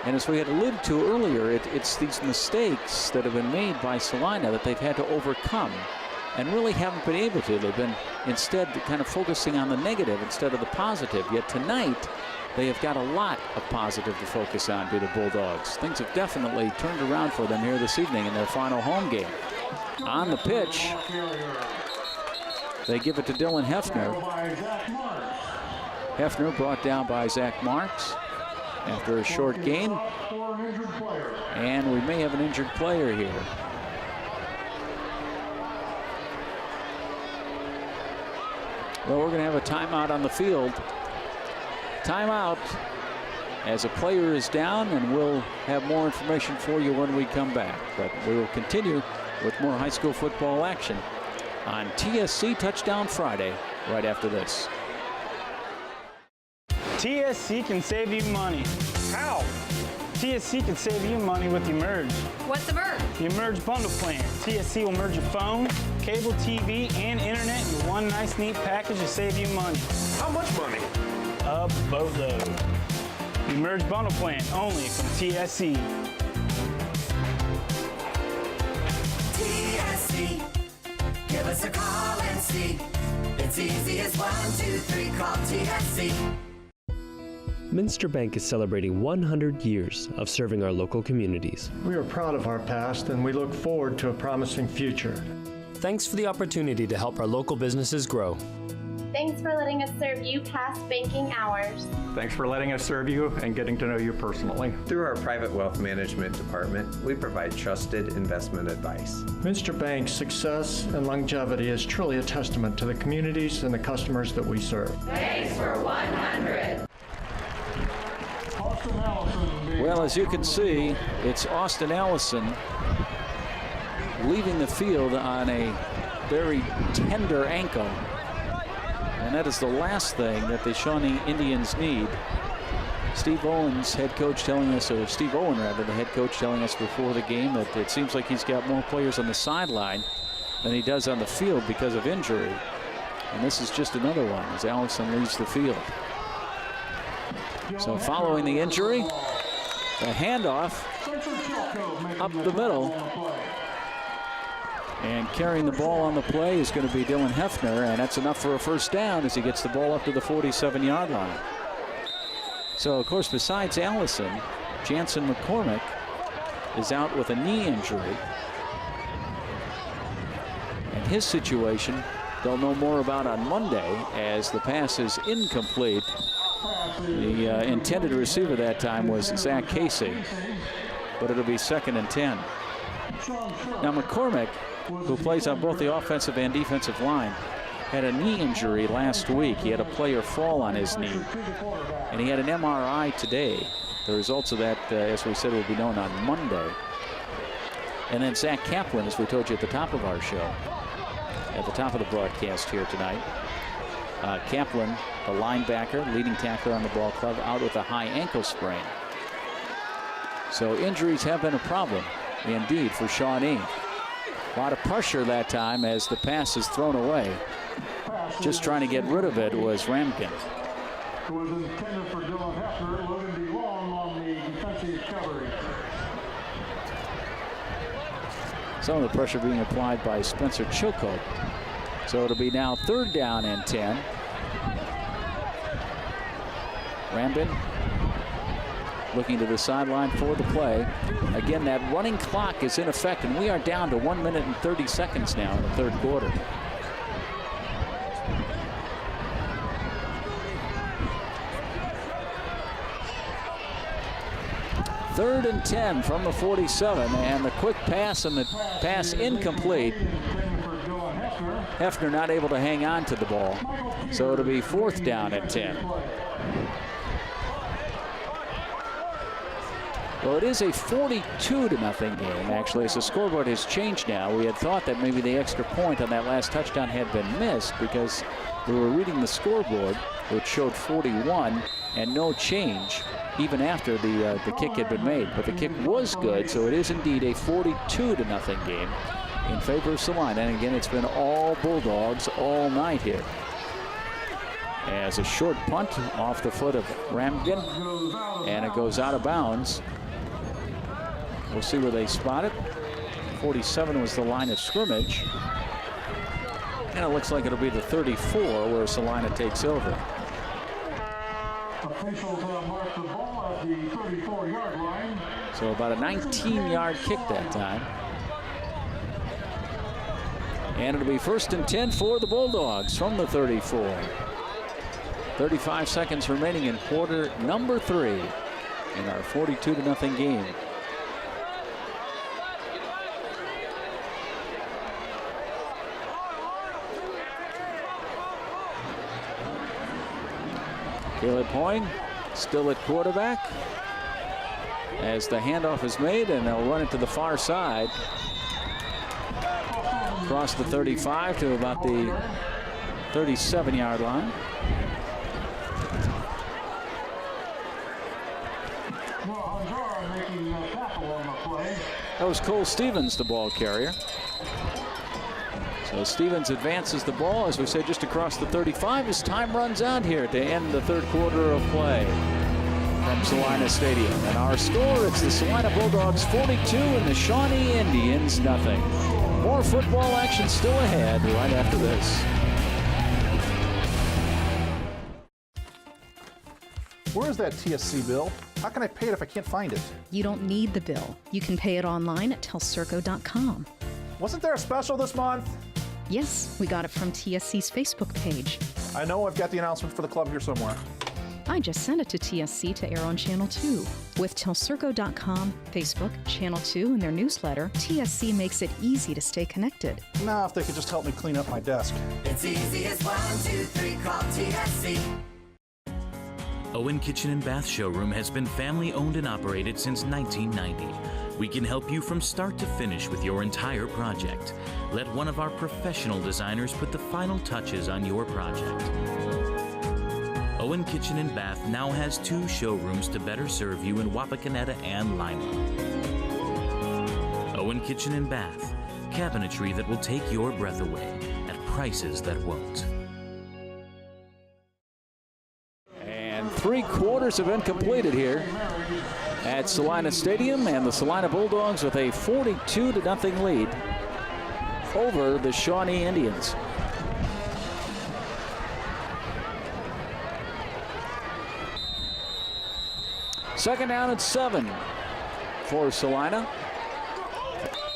And as we had alluded to earlier, it's these mistakes that have been made by Celina that they've had to overcome and really haven't been able to. They've been instead kind of focusing on the negative instead of the positive. Yet tonight, they have got a lot of positive to focus on to the Bulldogs. Things have definitely turned around for them here this evening in their final home game. On the pitch, they give it to Dylan Hefner. Hefner brought down by Zach Marks after a short gain. And we may have an injured player here. Well, we're going to have a timeout on the field. Timeout as a player is down, and we'll have more information for you when we come back. But we will continue with more high school football action on TSC Touchdown Friday right after this. TSC can save you money. How? TSC can save you money with Emerge. What's Emerge? The Emerge bundle plan. TSC will merge your phone, cable TV, and internet into one nice, neat package to save you money. How much money? A boatload. The Emerge bundle plan, only from TSC. TSC, give us a call and see. It's easy as 1, 2, 3, call TSC. Minster Bank is celebrating 100 years of serving our local communities. We are proud of our past and we look forward to a promising future. Thanks for the opportunity to help our local businesses grow. Thanks for letting us serve you past banking hours. Thanks for letting us serve you and getting to know you personally. Through our private wealth management department, we provide trusted investment advice. Minster Bank's success and longevity is truly a testament to the communities and the customers that we serve. Thanks for 100. Well, as you can see, it's Austin Allison leaving the field on a very tender ankle. And that is the last thing that the Shawnee Indians need. Steve Owens, head coach, telling us, or Steve Owen rather, the head coach telling us before the game that it seems like he's got more players on the sideline than he does on the field because of injury. And this is just another one as Allison leaves the field. So following the injury, the handoff up the middle. And carrying the ball on the play is going to be Dylan Hefner, and that's enough for a first down as he gets the ball up to the 47-yard line. So, of course, besides Allison, Jansen McCormick is out with a knee injury. And his situation they'll know more about on Monday, as the pass is incomplete. The intended receiver that time was Zach Casey, but it'll be 2nd and 10. Now McCormick, who plays on both the offensive and defensive line, had a knee injury last week. He had a player fall on his knee, and he had an MRI today. The results of that, as we said, will be known on Monday. And then Zach Kaplan, as we told you at the top of our show, at the top of the broadcast here tonight. Kaplan, the linebacker, leading tackler on the ball club, out with a high ankle sprain. So injuries have been a problem, indeed, for Shawnee. A lot of pressure that time as the pass is thrown away. Just trying to get rid of it was Ramkin. It was intended for Dylan Hefner. It wouldn't be long on the defensive coverage. Some of the pressure being applied by Spencer Chilcote. So it'll be now 3rd down and 10. Rambin looking to the sideline for the play. Again, that running clock is in effect, and we are down to 1 minute and 30 seconds now in the 3rd quarter. Third and 10 from the 47, and the quick pass and the pass incomplete. Hefner not able to hang on to the ball, so it'll be 4th down and 10. Well, it is a 42-0 game, actually, as the scoreboard has changed now. We had thought that maybe the extra point on that last touchdown had been missed because we were reading the scoreboard, which showed 41 and no change even after the kick had been made. But the kick was good, so it is indeed a 42-0 game in favor of Celina. And again, it's been all Bulldogs all night here. As a short punt off the foot of Ramkin, and it goes out of bounds. We'll see where they spot it. 47 was the line of scrimmage. And it looks like it'll be the 34 where Celina takes over. Officials have marked the ball at the 34-yard line. So about a 19-yard kick that time. And it'll be 1st and 10 for the Bulldogs from the 34. 35 seconds remaining in quarter number 3 in our 42-0 game. Caleb Hoying still at quarterback as the handoff is made, and they'll run it to the far side. Across the 35 to about the 37-yard line. That was Cole Stevens, the ball carrier. So Stevens advances the ball, as we said, just across the 35 as time runs out here to end the 3rd quarter of play from Celina Stadium. And our score, it's the Celina Bulldogs 42 and the Shawnee Indians nothing. More football action still ahead right after this. Where is that TSC bill? How can I pay it if I can't find it? You don't need the bill. You can pay it online at telcirco.com. Wasn't there a special this month? Yes, we got it from TSC's Facebook page. I know I've got the announcement for the club here somewhere. I just sent it to TSC to air on Channel 2. With telcirco.com, Facebook, Channel 2, and their newsletter, TSC makes it easy to stay connected. Now, if they could just help me clean up my desk. It's easy as 1, 2, 3, call TSC. Owen Kitchen and Bath Showroom has been family owned and operated since 1990. We can help you from start to finish with your entire project. Let one of our professional designers put the final touches on your project. Owen Kitchen and Bath now has 2 showrooms to better serve you in Wapakoneta and Lima. Owen Kitchen and Bath, cabinetry that will take your breath away at prices that won't. And 3 quarters have been completed here at Celina Stadium, and the Celina Bulldogs with a 42-0 lead over the Shawnee Indians. Second down and 7 for Celina.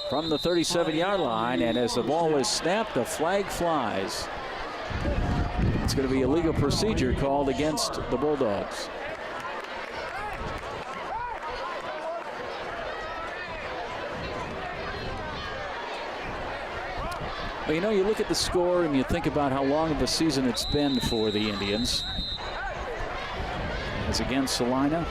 from the 37-yard line, and as the ball is snapped, the flag flies. It's going to be a legal procedure called against the Bulldogs. Well, you know, you look at the score and you think about how long of a season it's been for the Indians. As again, Celina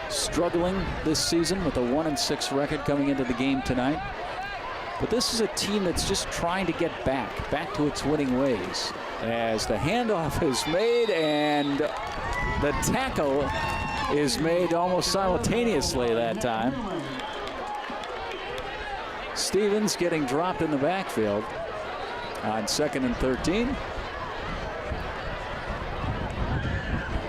struggling this season with a 1-6 record coming into the game tonight. But this is a team that's just trying to get back to its winning ways. As the handoff is made and the tackle is made almost simultaneously that time. Stevens getting dropped in the backfield on 2nd and 13.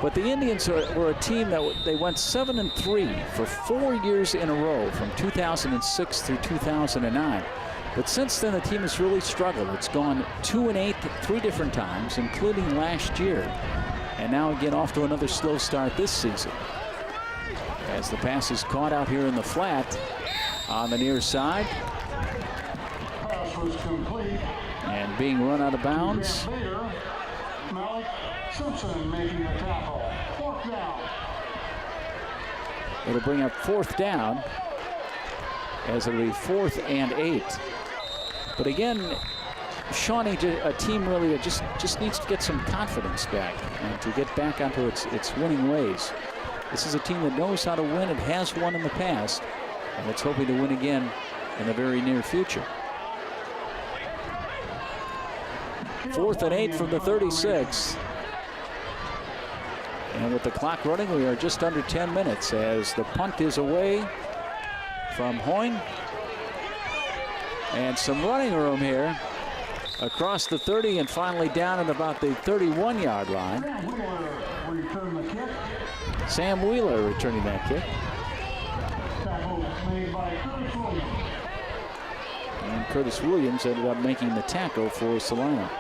But the Indians were a team that they went 7-3 for 4 years in a row from 2006 through 2009. But since then, the team has really struggled. It's gone 2-8 3 different times, including last year. And now again off to another slow start this season. As the pass is caught out here in the flat on the near side. Pass was complete. And being run out of bounds. Simpson making the tackle. 4th down. It'll bring up 4th down, as it'll be 4th and 8. But again, Shawnee, a team really that just needs to get some confidence back and to get back onto its winning ways. This is a team that knows how to win. It has won in the past, and it's hoping to win again in the very near future. 4th and 8 from the 36. And with the clock running, we are just under 10 minutes as the punt is away from Hoyne. And some running room here across the 30 and finally down at about the 31-yard line. Sam Wheeler returning that kick. And Curtis Williams ended up making the tackle for Celina.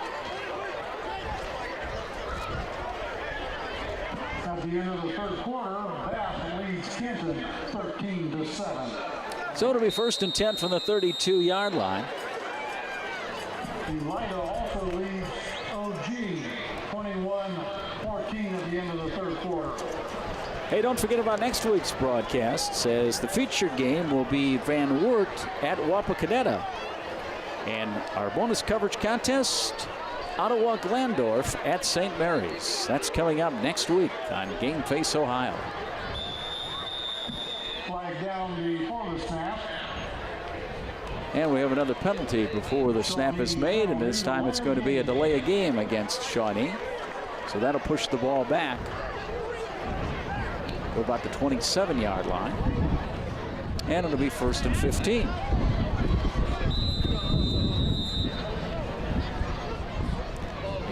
At the end of the 3rd quarter, Bath leads Kenton 13-7. So it'll be 1st and 10 from the 32-yard line. Elida also leads OG 21-14 at the end of the 3rd quarter. Hey, don't forget about next week's broadcasts, as the featured game will be Van Wert at Wapakoneta. And our bonus coverage contest, Ottawa Glandorf at St. Mary's. That's coming up next week on Game Face Ohio. Flag down before the snap. And we have another penalty before the snap is made, and this time it's going to be a delay of game against Shawnee. So that'll push the ball back to about the 27-yard line. And it'll be 1st and 15.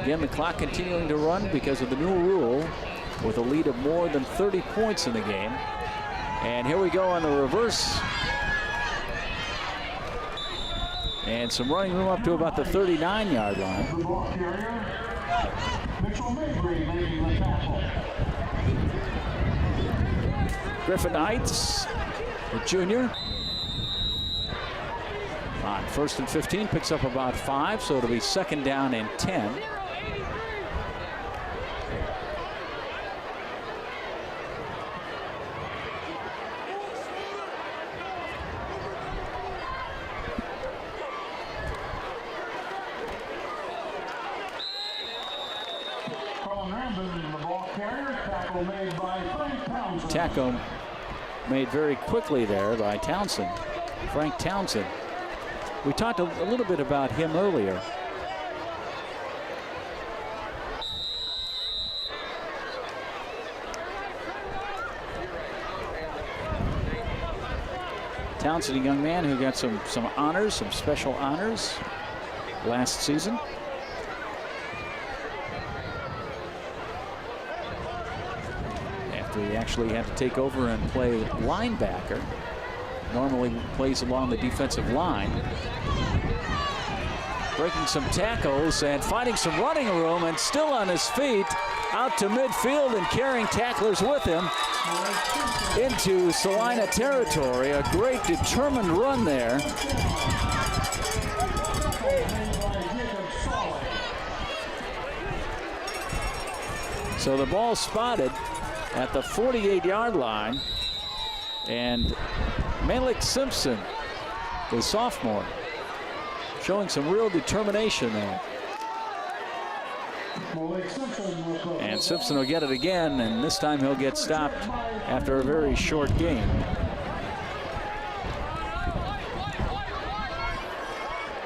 Again, the clock continuing to run because of the new rule with a lead of more than 30 points in the game. And here we go on the reverse. And some running room up to about the 39-yard line. The ball carrier, Mitchell Mabry making the tackle. Griffin Heights, the junior. On 1st and 15, picks up about 5, so it'll be 2nd down and 10. Tackle made very quickly there by Townsend, Frank Townsend. We talked a little bit about him earlier. Townsend, a young man who got some honors, some special honors last season. He actually had to take over and play linebacker. Normally plays along the defensive line. Breaking some tackles and finding some running room, and still on his feet out to midfield and carrying tacklers with him into Celina territory. A great determined run there. So the ball spotted at the 48-yard line, and Malik Simpson, the sophomore, showing some real determination there. And Simpson will get it again, and this time he'll get stopped after a very short gain.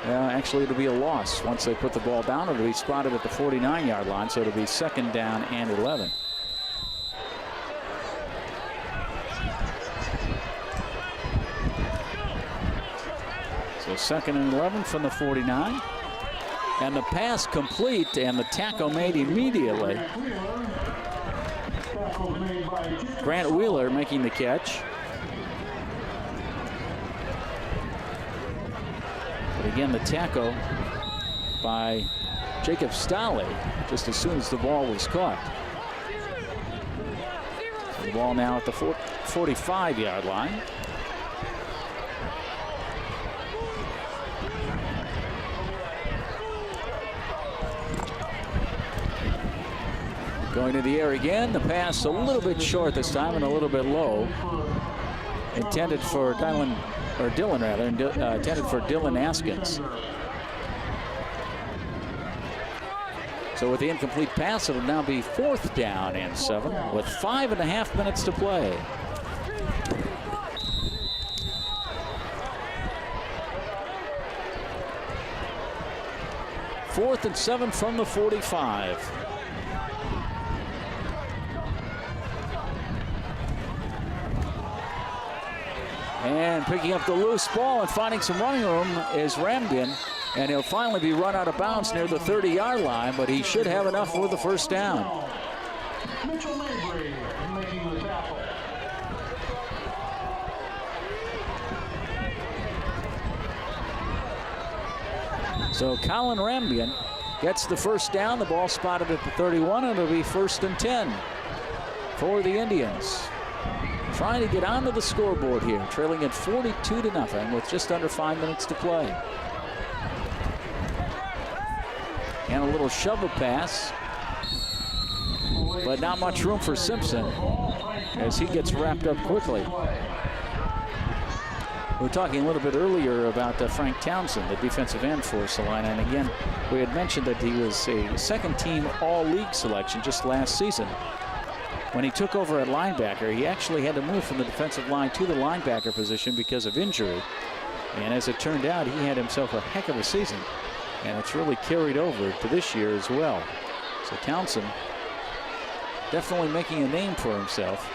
Actually, it'll be a loss. Once they put the ball down, it'll be spotted at the 49-yard line, so it'll be 2nd down and 11. So 2nd and 11 from the 49. And the pass complete, and the tackle made immediately. Grant Wheeler making the catch. But again, the tackle by Jacob Stolle just as soon as the ball was caught. So the ball now at the 45-yard line. Going to the air again. The pass a little bit short this time and a little bit low. Intended for Dylan, or Dylan rather, intended for Dylan Askins. So with the incomplete pass, it'll now be 4th down and 7 with 5.5 minutes to play. Fourth and 7 from the 45. And picking up the loose ball and finding some running room is Ramdian. And he'll finally be run out of bounds near the 30-yard line, but he should have enough for the 1st down. Mitchell Mabry making the tackle. So Colin Ramdian gets the 1st down. The ball spotted at the 31, and it'll be 1st and 10 for the Indians. Trying to get onto the scoreboard here, trailing at 42-0 with just under 5 minutes to play. And a little shovel pass, but not much room for Simpson as he gets wrapped up quickly. We were talking a little bit earlier about Frank Townsend, the defensive end for Celina, and again, we had mentioned that he was a 2nd-team All-League selection just last season. When he took over at linebacker, he actually had to move from the defensive line to the linebacker position because of injury. And as it turned out, he had himself a heck of a season. And it's really carried over to this year as well. So Townsend definitely making a name for himself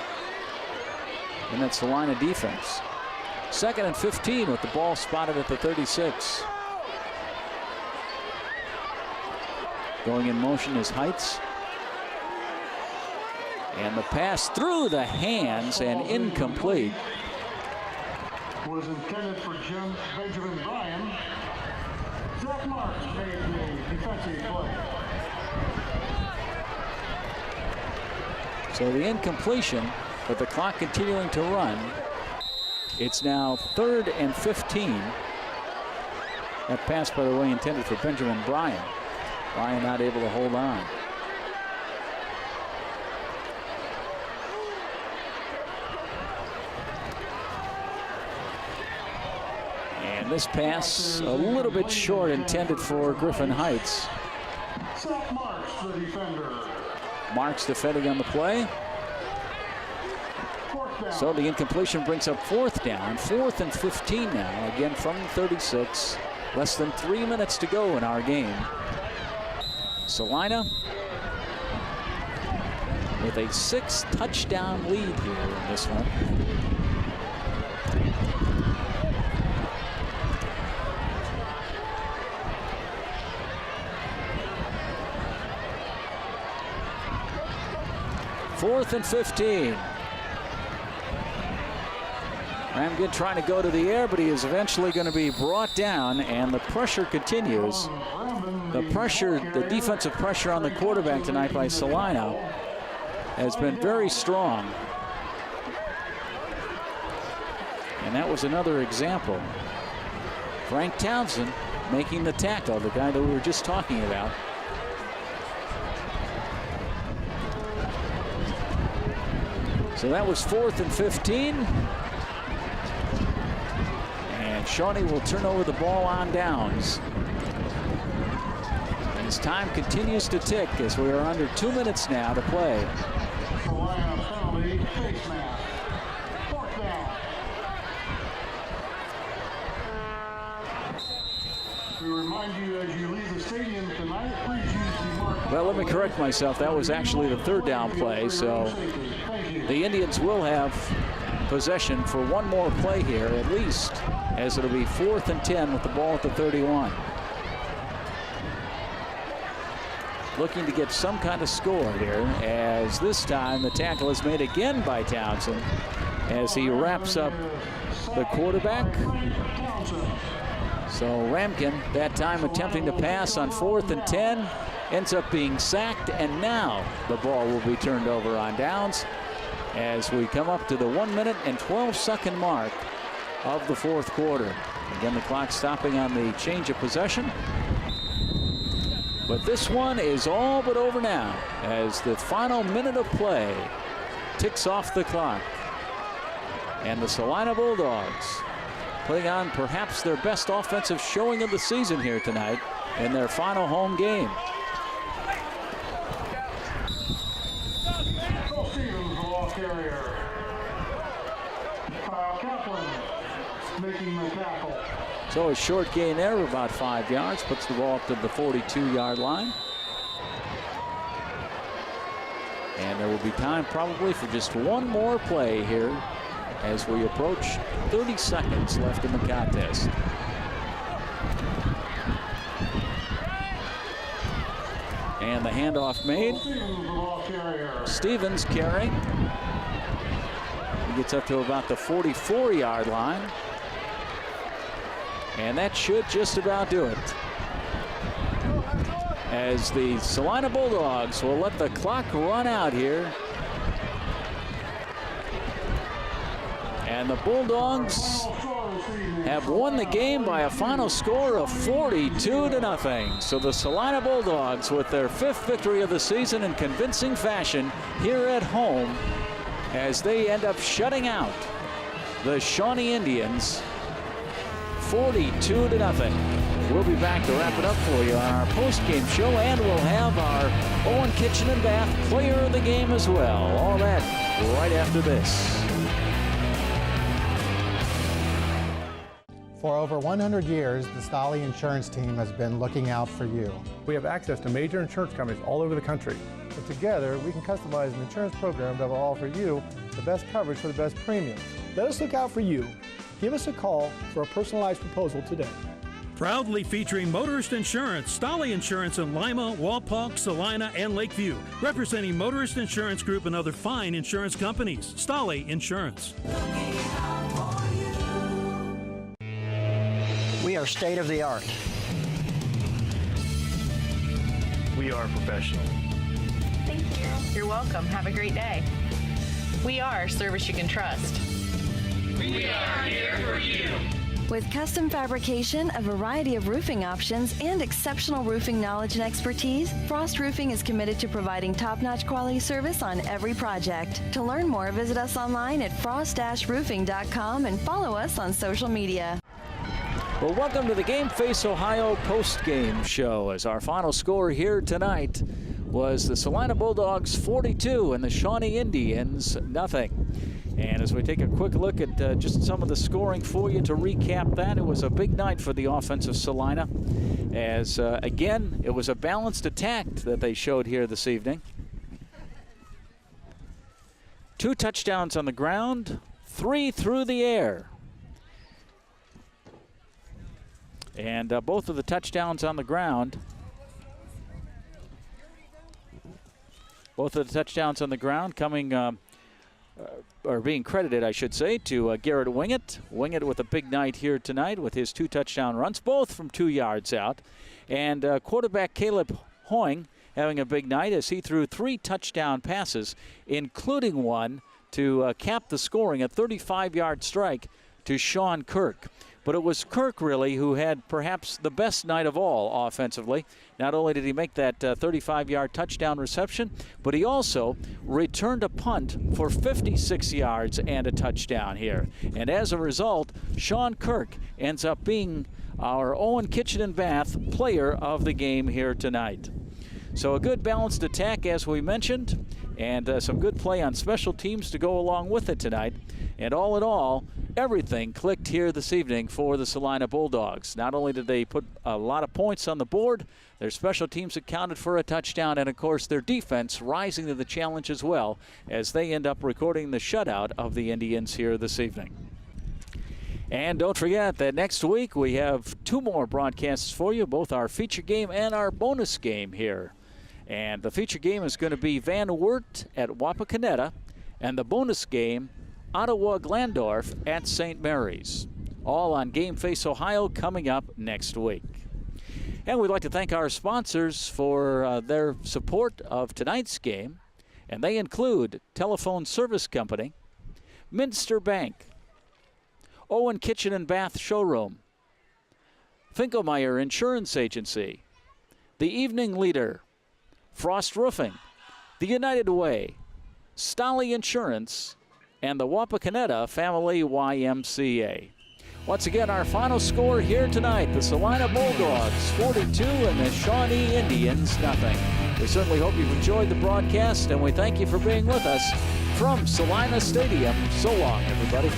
in that Celina defense. 2nd and 15 with the ball spotted at the 36. Going in motion is Heights. And the pass through the hands and incomplete. Was intended for Benjamin Bryan. Zach Marks made the defensive play. So the incompletion, but the clock continuing to run. It's now 3rd and 15. That pass, by the way, intended for Benjamin Bryan. Bryan not able to hold on. And this pass a little bit short, intended for Griffin Heights. Zach Marks, the defender. Marks defending on the play. So the incompletion brings up 4th down. 4th and 15 now, again from the 36. Less than 3 minutes to go in our game. Celina with a 6-touchdown lead here in this one. Fourth and 15. Ramkin trying to go to the air, but he is eventually going to be brought down, and the pressure continues. The defensive pressure on the quarterback tonight by Celina has been very strong. And that was another example. Frank Townsend making the tackle, the guy that we were just talking about. So that was 4th and 15. And Shawnee will turn over the ball on downs. As time continues to tick, as we are under 2 minutes now to play. Celina penalty, face mask. 4th down. We remind you as you leave the stadium tonight, please use the mark. Well, let me correct myself. That was actually the 3rd down play, so the Indians will have possession for one more play here, at least, as it'll be 4th and 10 with the ball at the 31. Looking to get some kind of score here, as this time the tackle is made again by Townsend as he wraps up the quarterback. So Ramkin, that time attempting to pass on 4th and 10, ends up being sacked, and now the ball will be turned over on downs as we come up to the 1 minute and 12-second mark of the 4th quarter. Again, the clock stopping on the change of possession. But this one is all but over now as the final minute of play ticks off the clock. And the Celina Bulldogs putting on perhaps their best offensive showing of the season here tonight in their final home game. Stevens, the ball carrier. Kyle Kaplan making the tackle. So a short gain there of about 5 yards, puts the ball up to the 42-yard line. And there will be time probably for just one more play here as we approach 30 seconds left in the contest. And the handoff made. Stevens carrying. He gets up to about the 44-yard line. And that should just about do it, as the Celina Bulldogs will let the clock run out here. And the Bulldogs have won the game by a final score of 42-0. So the Celina Bulldogs, with their 5th victory of the season in convincing fashion here at home, as they end up shutting out the Shawnee Indians 42-0. We'll be back to wrap it up for you on our post-game show, and we'll have our Owen Kitchen and Bath player of the game as well. All that right after this. For over 100 years, the Stolle Insurance Team has been looking out for you. We have access to major insurance companies all over the country. But together, we can customize an insurance program that will offer you the best coverage for the best premiums. Let us look out for you. Give us a call for a personalized proposal today. Proudly featuring Motorist Insurance, Stolle Insurance in Lima, Walpock, Celina, and Lakeview. Representing Motorist Insurance Group and other fine insurance companies. Stolle Insurance. We are state of the art. We are professional. Thank you. You're welcome. Have a great day. We are service you can trust. We are here for you. With custom fabrication, a variety of roofing options, and exceptional roofing knowledge and expertise, Frost Roofing is committed to providing top-notch quality service on every project. To learn more, visit us online at frost-roofing.com and follow us on social media. Well, welcome to the Game Face Ohio post-game show, as our final score here tonight was the Celina Bulldogs 42 and the Shawnee Indians nothing. And as we take a quick look at just some of the scoring for you to recap that, it was a big night for the offensive Celina, as again, it was a balanced attack that they showed here this evening. 2 touchdowns on the ground, 3 through the air. And both of the touchdowns on the ground, coming or being credited, I should say, to Garrett Wingett. Wingett with a big night here tonight with his 2 touchdown runs, both from 2 yards out. And quarterback Caleb Hoying having a big night as he threw 3 touchdown passes, including one to cap the scoring, a 35-yard strike to Sean Kirk. But it was Kirk, really, who had perhaps the best night of all offensively. Not only did he make that 35-yard touchdown reception, but he also returned a punt for 56 yards and a touchdown here. And as a result, Sean Kirk ends up being our Owen Kitchen & Bath player of the game here tonight. So a good balanced attack, as we mentioned, and some good play on special teams to go along with it tonight. And all in all, everything clicked here this evening for the Celina Bulldogs. Not only did they put a lot of points on the board, their special teams accounted for a touchdown, and of course their defense rising to the challenge as well as they end up recording the shutout of the Indians here this evening. And don't forget that next week we have 2 more broadcasts for you, both our feature game and our bonus game here. And the feature game is going to be Van Wert at Wapakoneta, and the bonus game, Ottawa-Glandorf at St. Mary's. All on Game Face Ohio coming up next week. And we'd like to thank our sponsors for their support of tonight's game, and they include Telephone Service Company, Minster Bank, Owen Kitchen & Bath Showroom, Finkelmeyer Insurance Agency, The Evening Leader, Frost Roofing, The United Way, Stolly Insurance, and the Wapakoneta Family YMCA. Once again, our final score here tonight, the Celina Bulldogs 42 and the Shawnee Indians nothing. We certainly hope you've enjoyed the broadcast, and we thank you for being with us from Celina Stadium. So long, everybody.